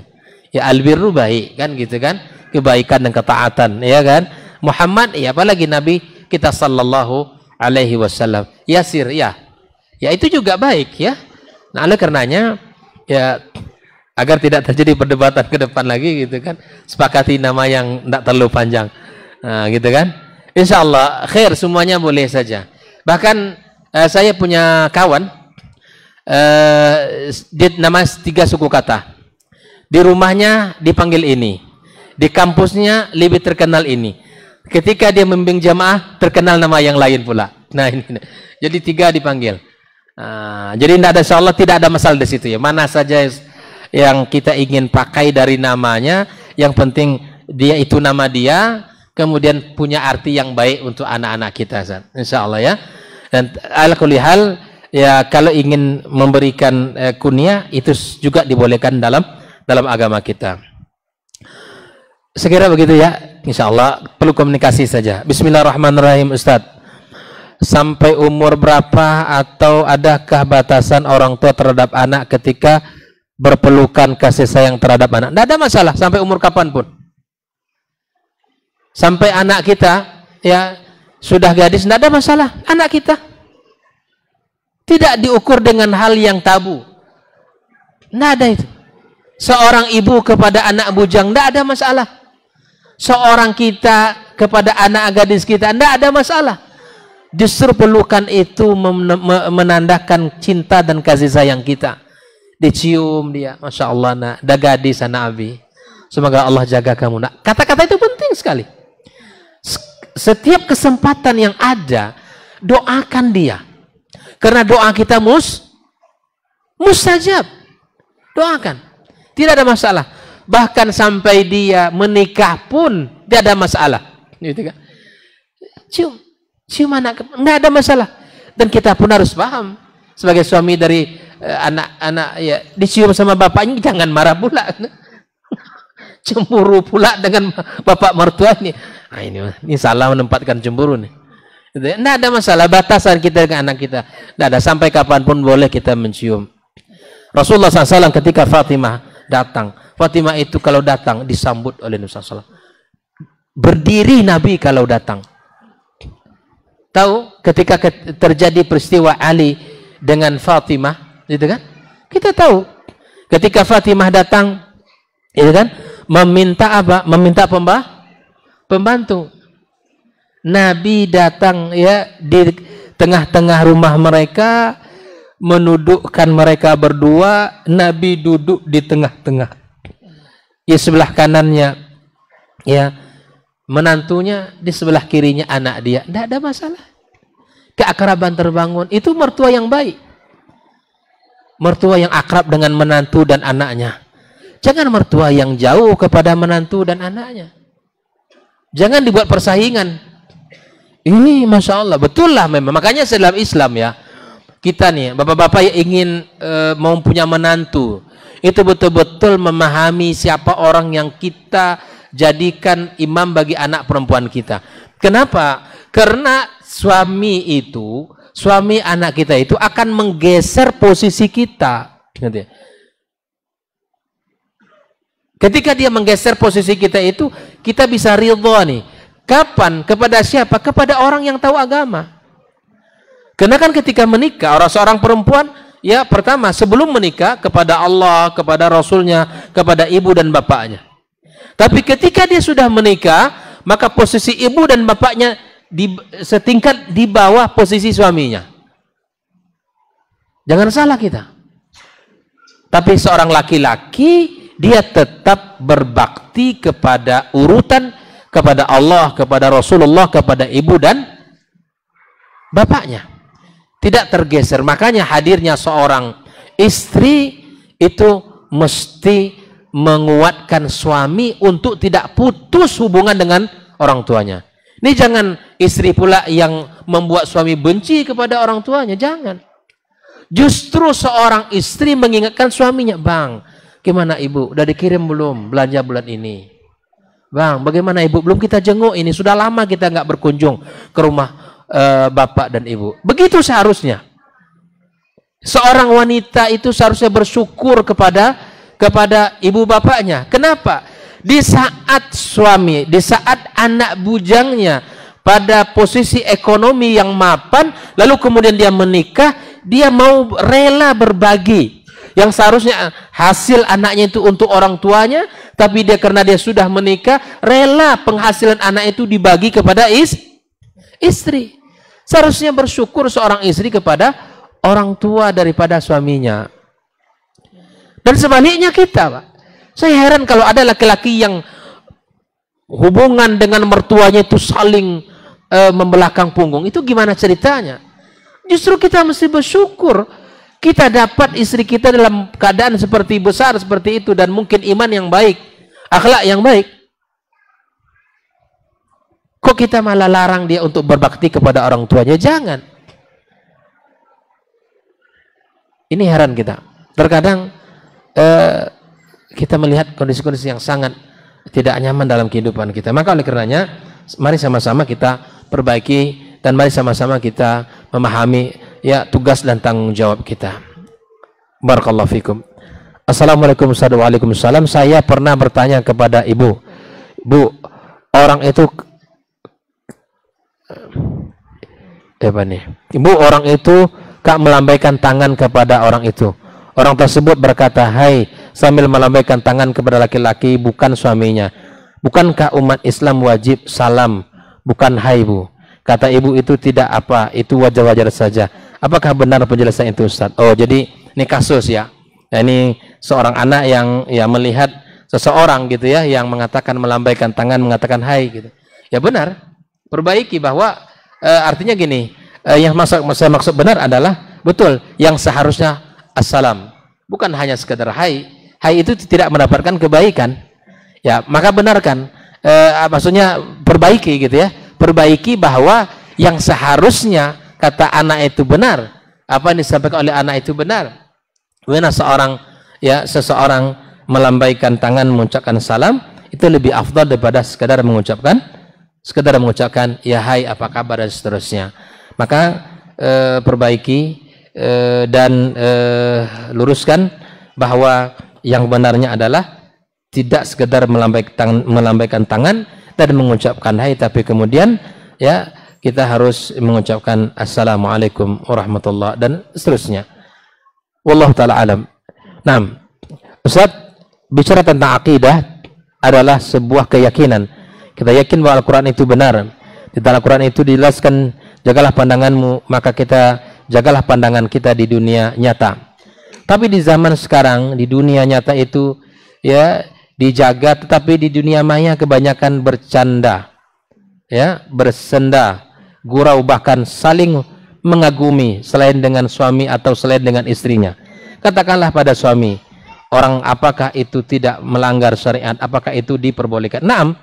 [SPEAKER 1] Ya albirru baik kan gitu kan, kebaikan dan ketaatan, ya kan. Muhammad, ya apalagi Nabi kita sallallahu alaihi wasallam. Yasir, ya itu juga baik ya. Nah oleh karenanya ya agar tidak terjadi perdebatan ke depan lagi gitu kan, sepakati nama yang tidak terlalu panjang, nah, gitu kan. Insya Allah khair, semuanya boleh saja. Bahkan saya punya kawan nama 3 suku kata. Di rumahnya dipanggil ini, di kampusnya lebih terkenal ini. Ketika dia membimbing jamaah terkenal nama yang lain pula. Nah ini, jadi 3 dipanggil. Jadi insya Allah tidak ada masalah di situ ya. Mana saja yang kita ingin pakai dari namanya, yang penting dia itu nama dia, kemudian punya arti yang baik untuk anak-anak kita, insya Allah ya. Dan ala kulli hal ya, kalau ingin memberikan kunyah itu juga dibolehkan dalam agama kita. Sekira begitu ya, insya Allah perlu komunikasi saja. Bismillahirrahmanirrahim Ustaz. sampai umur berapa, atau adakah batasan orang tua terhadap anak ketika berpelukan kasih sayang terhadap anak? Tidak ada masalah sampai umur kapanpun. Sampai anak kita ya sudah gadis, tidak ada masalah. Anak kita tidak diukur dengan hal yang tabu. Tidak ada itu. Seorang ibu kepada anak bujang, tidak ada masalah. Seorang kita kepada anak gadis kita, tidak ada masalah. Justru pelukan itu menandakan cinta dan kasih sayang kita. Dicium dia, Masya Allah nak, dah gadis anak Abi. Semoga Allah jaga kamu nak. Kata-kata itu penting sekali. Setiap kesempatan yang ada, doakan dia. Karena doa kita mustajab. Doakan. Tidak ada masalah. Bahkan sampai dia menikah pun tidak ada masalah. Gitu kan? Cium anak, nggak ada masalah. Dan kita pun harus paham sebagai suami dari anak-anak ya, dicium sama bapaknya jangan marah pula. Cemburu pula dengan bapak mertua ini. Nah, ini salah menempatkan cemburu nih. Tidak ada masalah, batasan kita dengan anak kita. Tidak ada, sampai kapanpun boleh kita mencium. Rasulullah SAW ketika Fatimah datang, Fatimah itu kalau datang disambut oleh Nabi SAW. Berdiri Nabi kalau datang. Tahu ketika terjadi peristiwa Ali dengan Fatimah, gitu kan? Kita tahu ketika Fatimah datang, itu kan? Meminta apa? Meminta pembantu. Nabi datang ya di tengah-tengah rumah mereka, menudukkan mereka berdua. Nabi duduk di tengah-tengah. Ya sebelah kanannya ya menantunya, di sebelah kirinya anak dia. Tidak ada masalah. Keakraban terbangun. Itu mertua yang baik. Mertua yang akrab dengan menantu dan anaknya. Jangan mertua yang jauh kepada menantu dan anaknya. Jangan dibuat persaingan. Ini Masya Allah, betul lah memang. Makanya dalam Islam ya, kita nih, bapak-bapak yang ingin mau punya menantu, itu betul-betul memahami siapa orang yang kita jadikan imam bagi anak perempuan kita. Kenapa? Karena suami anak kita itu akan menggeser posisi kita. Ketika dia menggeser posisi kita itu, kita bisa ridha nih. Kapan? Kepada siapa? Kepada orang yang tahu agama. Karena kan ketika menikah, seorang perempuan, ya pertama sebelum menikah kepada Allah, kepada Rasulnya, kepada ibu dan bapaknya. Tapi ketika dia sudah menikah, maka posisi ibu dan bapaknya setingkat di bawah posisi suaminya. Jangan salah kita. Tapi seorang laki-laki, dia tetap berbakti kepada urutan, kepada Allah, kepada Rasulullah, kepada ibu dan bapaknya. Tidak tergeser. Makanya hadirnya seorang istri itu mesti menguatkan suami untuk tidak putus hubungan dengan orang tuanya. Ini jangan istri pula yang membuat suami benci kepada orang tuanya. Jangan. Justru seorang istri mengingatkan suaminya, "Bang, gimana ibu? Udah dikirim belum belanja bulan ini? Bang, bagaimana ibu? Belum kita jenguk ini. Sudah lama kita nggak berkunjung ke rumah bapak dan ibu." Begitu seharusnya. Seorang wanita itu seharusnya bersyukur kepada ibu bapaknya. Kenapa? Di saat suami, di saat anak bujangnya pada posisi ekonomi yang mapan, lalu kemudian dia menikah, dia mau rela berbagi. Yang seharusnya hasil anaknya itu untuk orang tuanya, tapi dia karena dia sudah menikah, rela penghasilan anak itu dibagi kepada istri. Seharusnya bersyukur seorang istri kepada orang tua daripada suaminya. Dan sebaliknya kita, Pak. Saya heran kalau ada laki-laki yang hubungan dengan mertuanya itu saling membelakang punggung. Itu gimana ceritanya? Justru kita mesti bersyukur. Kita dapat istri kita dalam keadaan seperti besar seperti itu, dan mungkin iman yang baik, akhlak yang baik. Kok kita malah larang dia untuk berbakti kepada orang tuanya? Jangan. Ini heran kita. Terkadang kita melihat kondisi-kondisi yang sangat tidak nyaman dalam kehidupan kita. Maka oleh karenanya, mari sama-sama kita perbaiki dan mari sama-sama kita memahami ya tugas dan tanggung jawab kita. Barakallahu fikum. Assalamualaikum warahmatullahi wabarakatuh. Saya pernah bertanya kepada ibu, Bu, orang itu Ibu, orang itu melambaikan tangan kepada orang itu. Orang tersebut berkata, "Hai," sambil melambaikan tangan kepada laki-laki bukan suaminya. "Bukankah umat Islam wajib salam, bukan hai, Bu?" Kata ibu, "Itu tidak apa, itu wajar-wajar saja." Apakah benar penjelasan itu, Ustaz? Oh, jadi ini kasus ya. Nah, ini seorang anak yang ya melihat seseorang gitu ya yang mengatakan melambaikan tangan, mengatakan hai gitu. Ya benar. Perbaiki bahwa artinya gini, yang saya maksud benar adalah betul yang seharusnya assalam, bukan hanya sekedar hai. Hai itu tidak mendapatkan kebaikan. Ya, maka benarkan. Maksudnya perbaiki gitu ya. Perbaiki bahwa yang seharusnya kata anak itu benar. Apa yang disampaikan oleh anak itu benar. Karena seseorang melambaikan tangan mengucapkan salam itu lebih afdal daripada sekedar mengucapkan ya hai apa kabar dan seterusnya. Maka perbaiki dan luruskan bahwa yang benarnya adalah tidak sekedar melambaikan tangan dan mengucapkan hai, tapi kemudian ya kita harus mengucapkan assalamualaikum warahmatullahi dan seterusnya. Wallahu ta'ala alam. Nah, Ustaz, bicara tentang akidah adalah sebuah keyakinan. Kita yakin bahwa Al-Quran itu benar. Di dalam Al-Quran itu dijelaskan, jagalah pandanganmu, maka kita jagalah pandangan kita di dunia nyata. Tapi di zaman sekarang, di dunia nyata itu ya dijaga, tetapi di dunia maya kebanyakan bercanda, ya, bersenda, gurau, bahkan saling mengagumi selain dengan suami atau selain dengan istrinya. Katakanlah pada suami, orang apakah itu tidak melanggar syariat? Apakah itu diperbolehkan? Naam,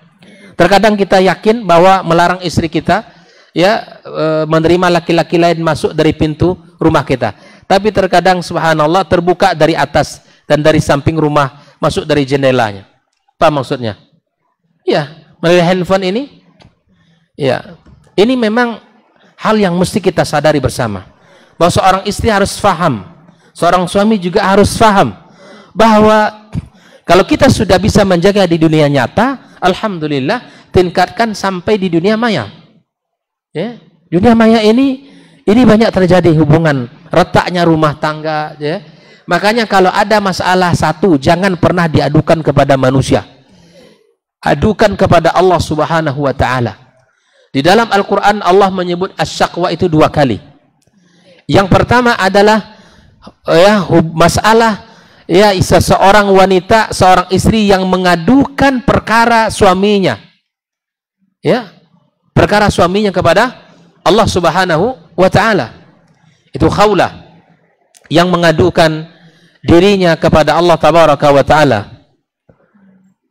[SPEAKER 1] terkadang kita yakin bahwa melarang istri kita ya menerima laki-laki lain masuk dari pintu rumah kita. Tapi terkadang subhanallah terbuka dari atas dan dari samping rumah, masuk dari jendelanya. Apa maksudnya? Ya, melalui handphone ini. Ya, ini memang hal yang mesti kita sadari bersama. Bahwa seorang istri harus faham, seorang suami juga harus faham bahwa kalau kita sudah bisa menjaga di dunia nyata, alhamdulillah, tingkatkan sampai di dunia maya. Ya, dunia maya ini banyak terjadi hubungan retaknya rumah tangga. Ya, makanya kalau ada masalah satu, jangan pernah diadukan kepada manusia, adukan kepada Allah Subhanahu Wa Taala. Di dalam Al-Quran Allah menyebut asyakwa itu 2 kali. Yang pertama adalah ya masalah ya seseorang wanita, seorang istri yang mengadukan perkara suaminya, ya perkara suaminya kepada Allah Subhanahu Wa Taala. Itu khaulah, yang mengadukan dirinya kepada Allah Tabaraka Wa Taala.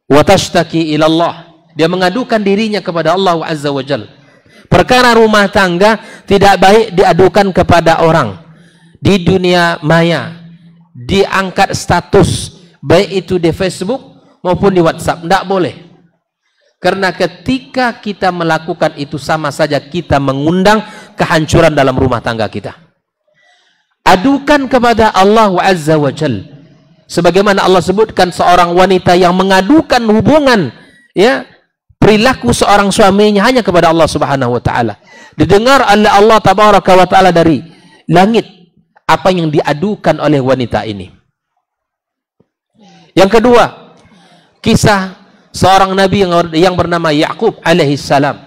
[SPEAKER 1] Wa tashtaki ila Allah, dia mengadukan dirinya kepada Allah Azza wa Jalla. Perkara rumah tangga tidak baik diadukan kepada orang di dunia maya, diangkat status baik itu di Facebook maupun di WhatsApp, tidak boleh. Karena ketika kita melakukan itu sama saja kita mengundang kehancuran dalam rumah tangga kita. Adukan kepada Allah Azza wa Jalla. Sebagaimana Allah sebutkan seorang wanita yang mengadukan hubungan ya perilaku seorang suaminya hanya kepada Allah Subhanahu Wa Taala. Didengar oleh Allah Tabaraka Wa Taala dari langit apa yang diadukan oleh wanita ini. Yang kedua, kisah seorang nabi yang bernama Yakub alaihi salam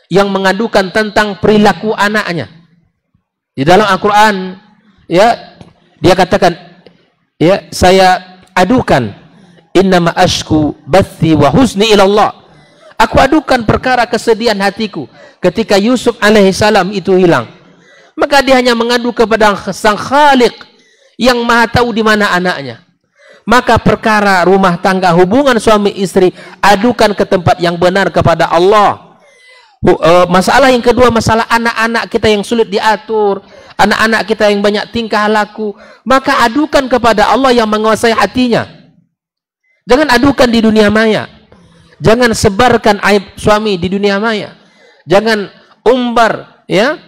[SPEAKER 1] yang mengadukan tentang perilaku anaknya. Di dalam Al-Quran ya dia katakan, ya saya adukan, innama ashku bathi wa husni ilallah. Aku adukan perkara kesedihan hatiku ketika Yusuf alaihissalam itu hilang. Maka dia hanya mengadu kepada Sang Khaliq yang maha tahu di mana anaknya. Maka perkara rumah tangga, hubungan suami istri, adukan ke tempat yang benar kepada Allah. Masalah yang kedua, masalah anak-anak kita yang sulit diatur, anak-anak kita yang banyak tingkah laku, maka adukan kepada Allah yang menguasai hatinya. Jangan adukan di dunia maya. Jangan sebarkan aib suami di dunia maya. Jangan umbar ya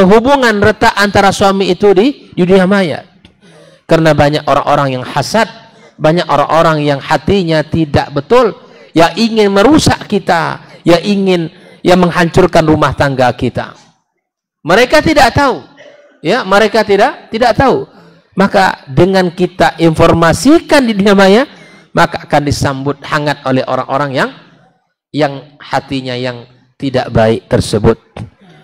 [SPEAKER 1] hubungan retak antara suami itu di dunia maya. Karena banyak orang-orang yang hasad, banyak orang-orang yang hatinya tidak betul, yang ingin merusak kita, yang ingin menghancurkan rumah tangga kita. Mereka tidak tahu, ya, mereka tidak tahu. Maka dengan kita informasikan di dunia maya, maka akan disambut hangat oleh orang-orang yang hatinya yang tidak baik tersebut.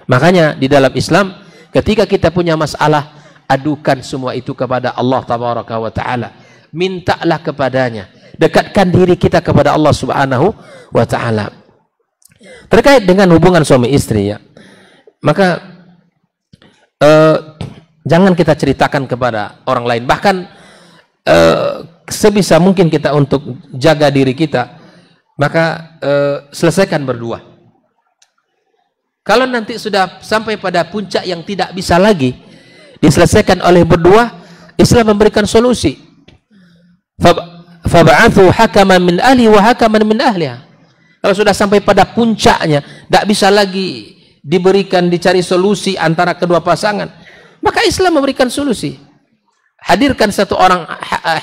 [SPEAKER 1] Makanya di dalam Islam, ketika kita punya masalah, adukan semua itu kepada Allah Tabaraka wa Ta'ala. Mintalah kepadanya. Dekatkan diri kita kepada Allah Subhanahu wa Ta'ala. Terkait dengan hubungan suami istri, ya, maka jangan kita ceritakan kepada orang lain. Bahkan sebisa mungkin kita untuk jaga diri kita, maka selesaikan berdua. Kalau nanti sudah sampai pada puncak yang tidak bisa lagi diselesaikan oleh berdua, Islam memberikan solusi. Fab'athu hakaman min ahli wa hakaman min ahliha. Kalau sudah sampai pada puncaknya, tidak bisa lagi dicari solusi antara kedua pasangan, maka Islam memberikan solusi. Hadirkan satu orang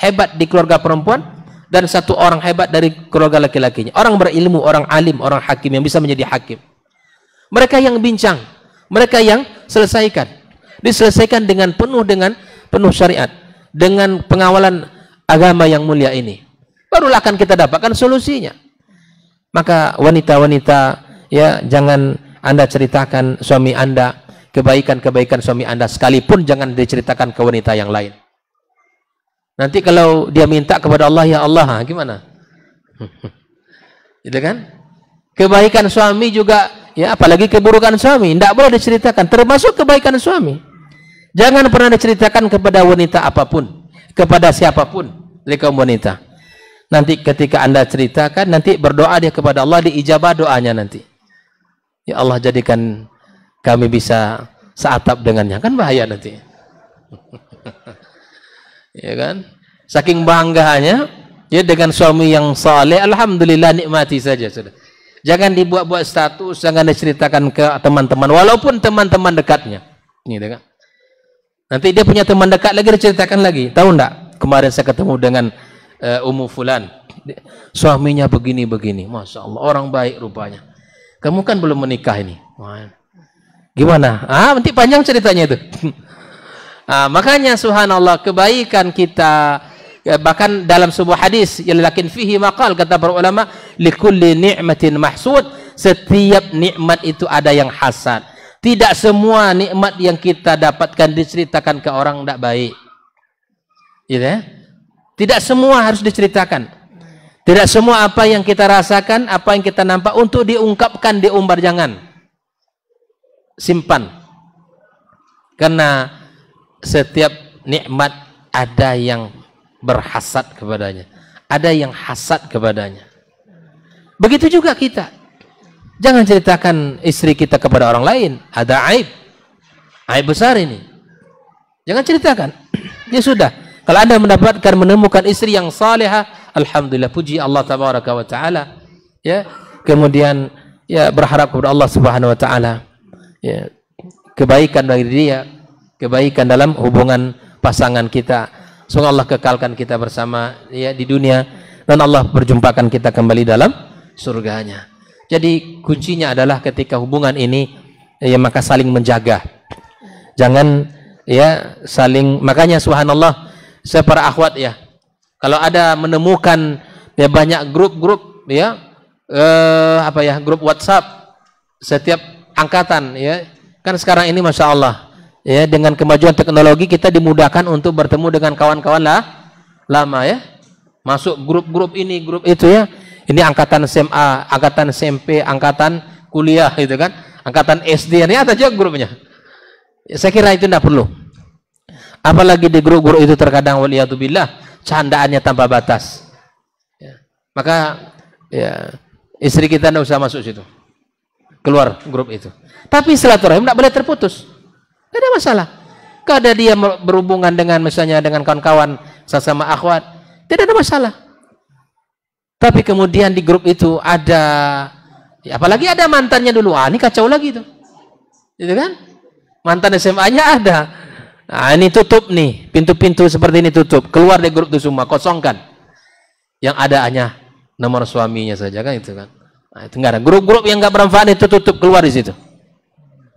[SPEAKER 1] hebat di keluarga perempuan dan satu orang hebat dari keluarga laki-lakinya. Orang berilmu, orang alim, orang hakim yang bisa menjadi hakim. Mereka yang bincang, mereka yang selesaikan. Diselesaikan dengan penuh syariat, dengan pengawalan agama yang mulia ini. Barulah akan kita dapatkan solusinya. Maka wanita-wanita, ya, jangan Anda ceritakan suami Anda, kebaikan-kebaikan suami Anda, sekalipun jangan diceritakan ke wanita yang lain. Nanti kalau dia minta kepada Allah, ya Allah, gimana? Gitu kan? Kebaikan suami juga, ya, apalagi keburukan suami, tidak boleh diceritakan, termasuk kebaikan suami. Jangan pernah diceritakan kepada wanita apapun, kepada siapapun dari kaum wanita. Nanti ketika Anda ceritakan, nanti berdoa dia kepada Allah, diijabah doanya nanti. Ya Allah, jadikan kami bisa seatap dengannya, kan bahaya nanti. Ya kan? Saking bangganya, ya, dengan suami yang saleh, alhamdulillah, nikmati saja sudah. Jangan dibuat-buat status, jangan diceritakan ke teman-teman, walaupun teman-teman dekatnya. Gitu kan? Nanti dia punya teman dekat lagi, diceritakan lagi. Tahu enggak? Kemarin saya ketemu dengan Ummu Fulan. Suaminya begini-begini. Masya Allah, orang baik rupanya. Kamu kan belum menikah ini. Gimana? Nanti panjang ceritanya itu. Makanya subhanallah, kebaikan kita, bahkan dalam sebuah hadis, lakin fihi maqal, kata para ulama, likulli ni'matin mahsud, setiap nikmat itu ada yang hasad. Tidak semua nikmat yang kita dapatkan diceritakan ke orang tidak baik. Gitu ya? Tidak semua harus diceritakan. Tidak semua apa yang kita rasakan, apa yang kita nampak untuk diungkapkan, diumbar, jangan. Simpan. Karena setiap nikmat ada yang berhasad kepadanya, ada yang hasad kepadanya. Begitu juga kita. Jangan ceritakan istri kita kepada orang lain, ada aib besar ini. Jangan ceritakan. Ya sudah, kalau Anda menemukan istri yang salihah, alhamdulillah, puji Allah Tabaraka wa Ta'ala, ya. Kemudian, ya, berharap kepada Allah Subhanahu wa Ta'ala, ya, kebaikan dari dia, kebaikan dalam hubungan pasangan kita. Semoga Allah kekalkan kita bersama, ya, di dunia, dan Allah berjumpakan kita kembali dalam surganya. Jadi kuncinya adalah ketika hubungan ini, ya, maka saling menjaga. Jangan, ya, saling, makanya subhanallah, para akhwat, ya, kalau ada menemukan, ya, banyak grup-grup, ya, grup WhatsApp setiap angkatan, ya, kan sekarang ini masya Allah, ya, dengan kemajuan teknologi kita dimudahkan untuk bertemu dengan kawan-kawan lama, ya, masuk grup-grup ini, grup itu, ya. Ini angkatan SMA, angkatan SMP, angkatan kuliah, gitu kan, angkatan SD, ini ada juga grupnya. Saya kira itu tidak perlu. Apalagi di grup-grup itu terkadang waliyatubillah candaannya tanpa batas. Ya. Maka, ya, istri kita tidak usah masuk situ, keluar grup itu. Tapi silaturahim tidak boleh terputus. Tidak ada masalah. Kalau ada dia berhubungan dengan, misalnya dengan kawan-kawan sesama akhwat, tidak ada masalah. Tapi kemudian di grup itu ada, ya, apalagi ada mantannya dulu, ini kacau lagi itu. Gitu kan? Mantan SMA-nya ada. Nah, ini tutup nih, pintu-pintu seperti ini tutup. Keluar dari grup itu semua, kosongkan. Yang ada hanya nomor suaminya saja kan itu kan. Nah, itu enggak ada. Grup-grup yang enggak bermanfaat itu tutup, keluar di situ.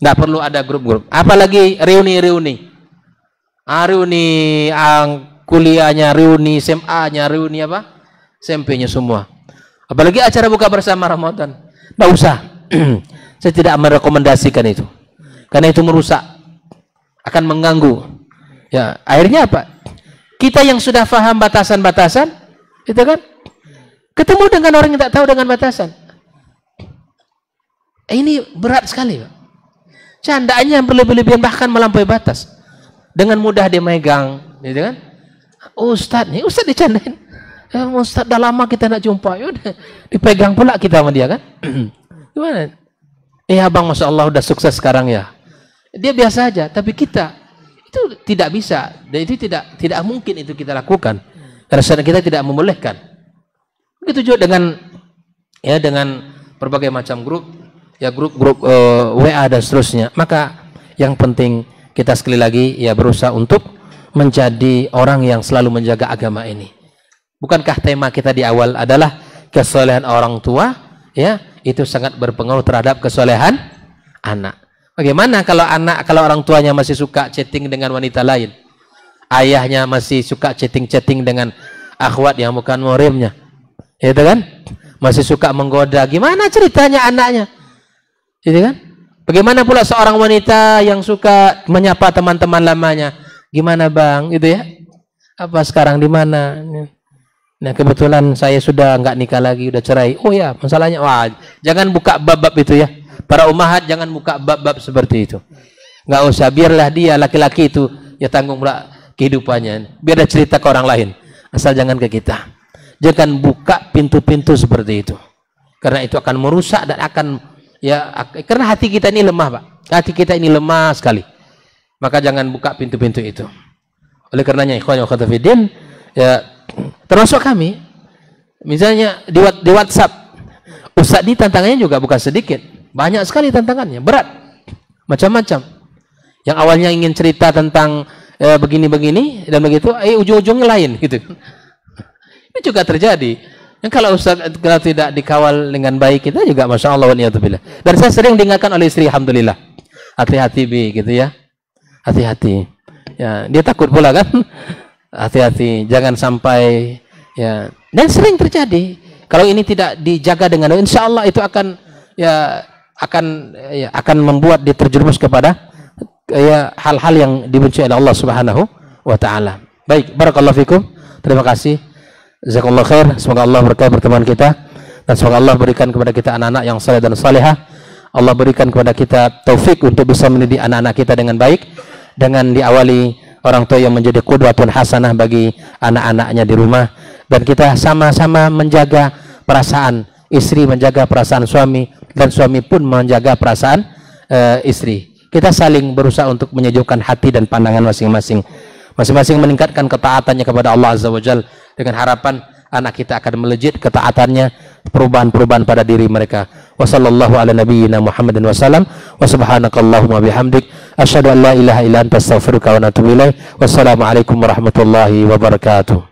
[SPEAKER 1] Enggak perlu ada grup-grup. Apalagi reuni-reuni. Reuni kuliahnya, reuni SMA-nya, reuni apa? SMP-nya semua. Apalagi acara buka bersama Ramadan. Enggak usah. Saya tidak merekomendasikan itu. Karena itu merusak, akan mengganggu. Ya, akhirnya apa? Kita yang sudah paham batasan-batasan, itu kan, ketemu dengan orang yang tak tahu dengan batasan. Ini berat sekali, Pak. Candaannya berlebih-lebihan bahkan melampaui batas. Dengan mudah dia megang, gitu kan? Ustadz nih, Ustadz dicandain. Ya, Ustadz dah lama kita nak jumpa, yaudah dipegang pula kita sama dia kan? Gimana? Abang, masya Allah udah sukses sekarang ya. Dia biasa aja, tapi kita itu tidak bisa, dan itu tidak mungkin itu kita lakukan karena syariat kita tidak membolehkan. Begitu juga dengan berbagai macam grup, ya grup-grup WA dan seterusnya. Maka yang penting kita sekali lagi ya berusaha untuk menjadi orang yang selalu menjaga agama ini. Bukankah tema kita di awal adalah kesolehan orang tua? Ya, itu sangat berpengaruh terhadap kesolehan anak. Bagaimana kalau orang tuanya masih suka chatting dengan wanita lain? Ayahnya masih suka chatting dengan akhwat yang bukan muhrimnya. Itu kan? Masih suka menggoda. Gimana ceritanya anaknya? Itu kan? Bagaimana pula seorang wanita yang suka menyapa teman-teman lamanya? Gimana, Bang? Itu ya? Apa sekarang di mana? Nah, kebetulan saya sudah enggak nikah lagi, udah cerai. Oh ya, masalahnya. Wah, jangan buka bab-bab itu ya. Para ummahat jangan buka bab-bab seperti itu. Enggak usah, biarlah dia laki-laki itu ya tanggung pula kehidupannya. Biar dia cerita ke orang lain. Asal jangan ke kita. Jangan buka pintu-pintu seperti itu. Karena itu akan merusak dan akan karena hati kita ini lemah, Pak. Hati kita ini lemah sekali. Maka jangan buka pintu-pintu itu. Oleh karenanya ikhwan wa akhwat fiddin, ya termasuk kami misalnya di WhatsApp, Ustaz ini tantangannya juga bukan sedikit. Banyak sekali tantangannya, berat, macam-macam. Yang awalnya ingin cerita tentang begini-begini dan begitu, ujung-ujungnya lain, gitu. Ini juga terjadi. Yang kalau Ustaz kalau tidak dikawal dengan baik kita juga, masya Allah, waniyatubillah. Dan saya sering diingatkan oleh istri, alhamdulillah, hati-hati bi, gitu ya, hati-hati. Ya, dia takut pula kan, hati-hati, jangan sampai ya. Dan sering terjadi. Kalau ini tidak dijaga dengan, insya Allah itu akan akan membuat dia terjerumus kepada hal-hal yang dibenci oleh Allah Subhanahu wa taala. Baik, barakallahu fikum. Terima kasih. Jazakallahu khair. Semoga Allah berkahi pertemuan kita dan semoga Allah berikan kepada kita anak-anak yang saleh dan salehah. Allah berikan kepada kita taufik untuk bisa mendidik anak-anak kita dengan baik, dengan diawali orang tua yang menjadi qudwatun hasanah bagi anak-anaknya di rumah, dan kita sama-sama menjaga perasaan istri, menjaga perasaan suami, dan suami pun menjaga perasaan istri. Kita saling berusaha untuk menyejukkan hati dan pandangan masing-masing. Masing-masing meningkatkan ketaatannya kepada Allah Azza wa Jalla dengan harapan anak kita akan melejit ketaatannya, perubahan-perubahan pada diri mereka. Wassallallahu ala nabiyyina Muhammadin wasallam wa subhanakallahumma bihamdik asyhadu an la ilaha illa anta astaghfiruka wa atubu ilaik. Wassalamualaikum warahmatullahi wabarakatuh.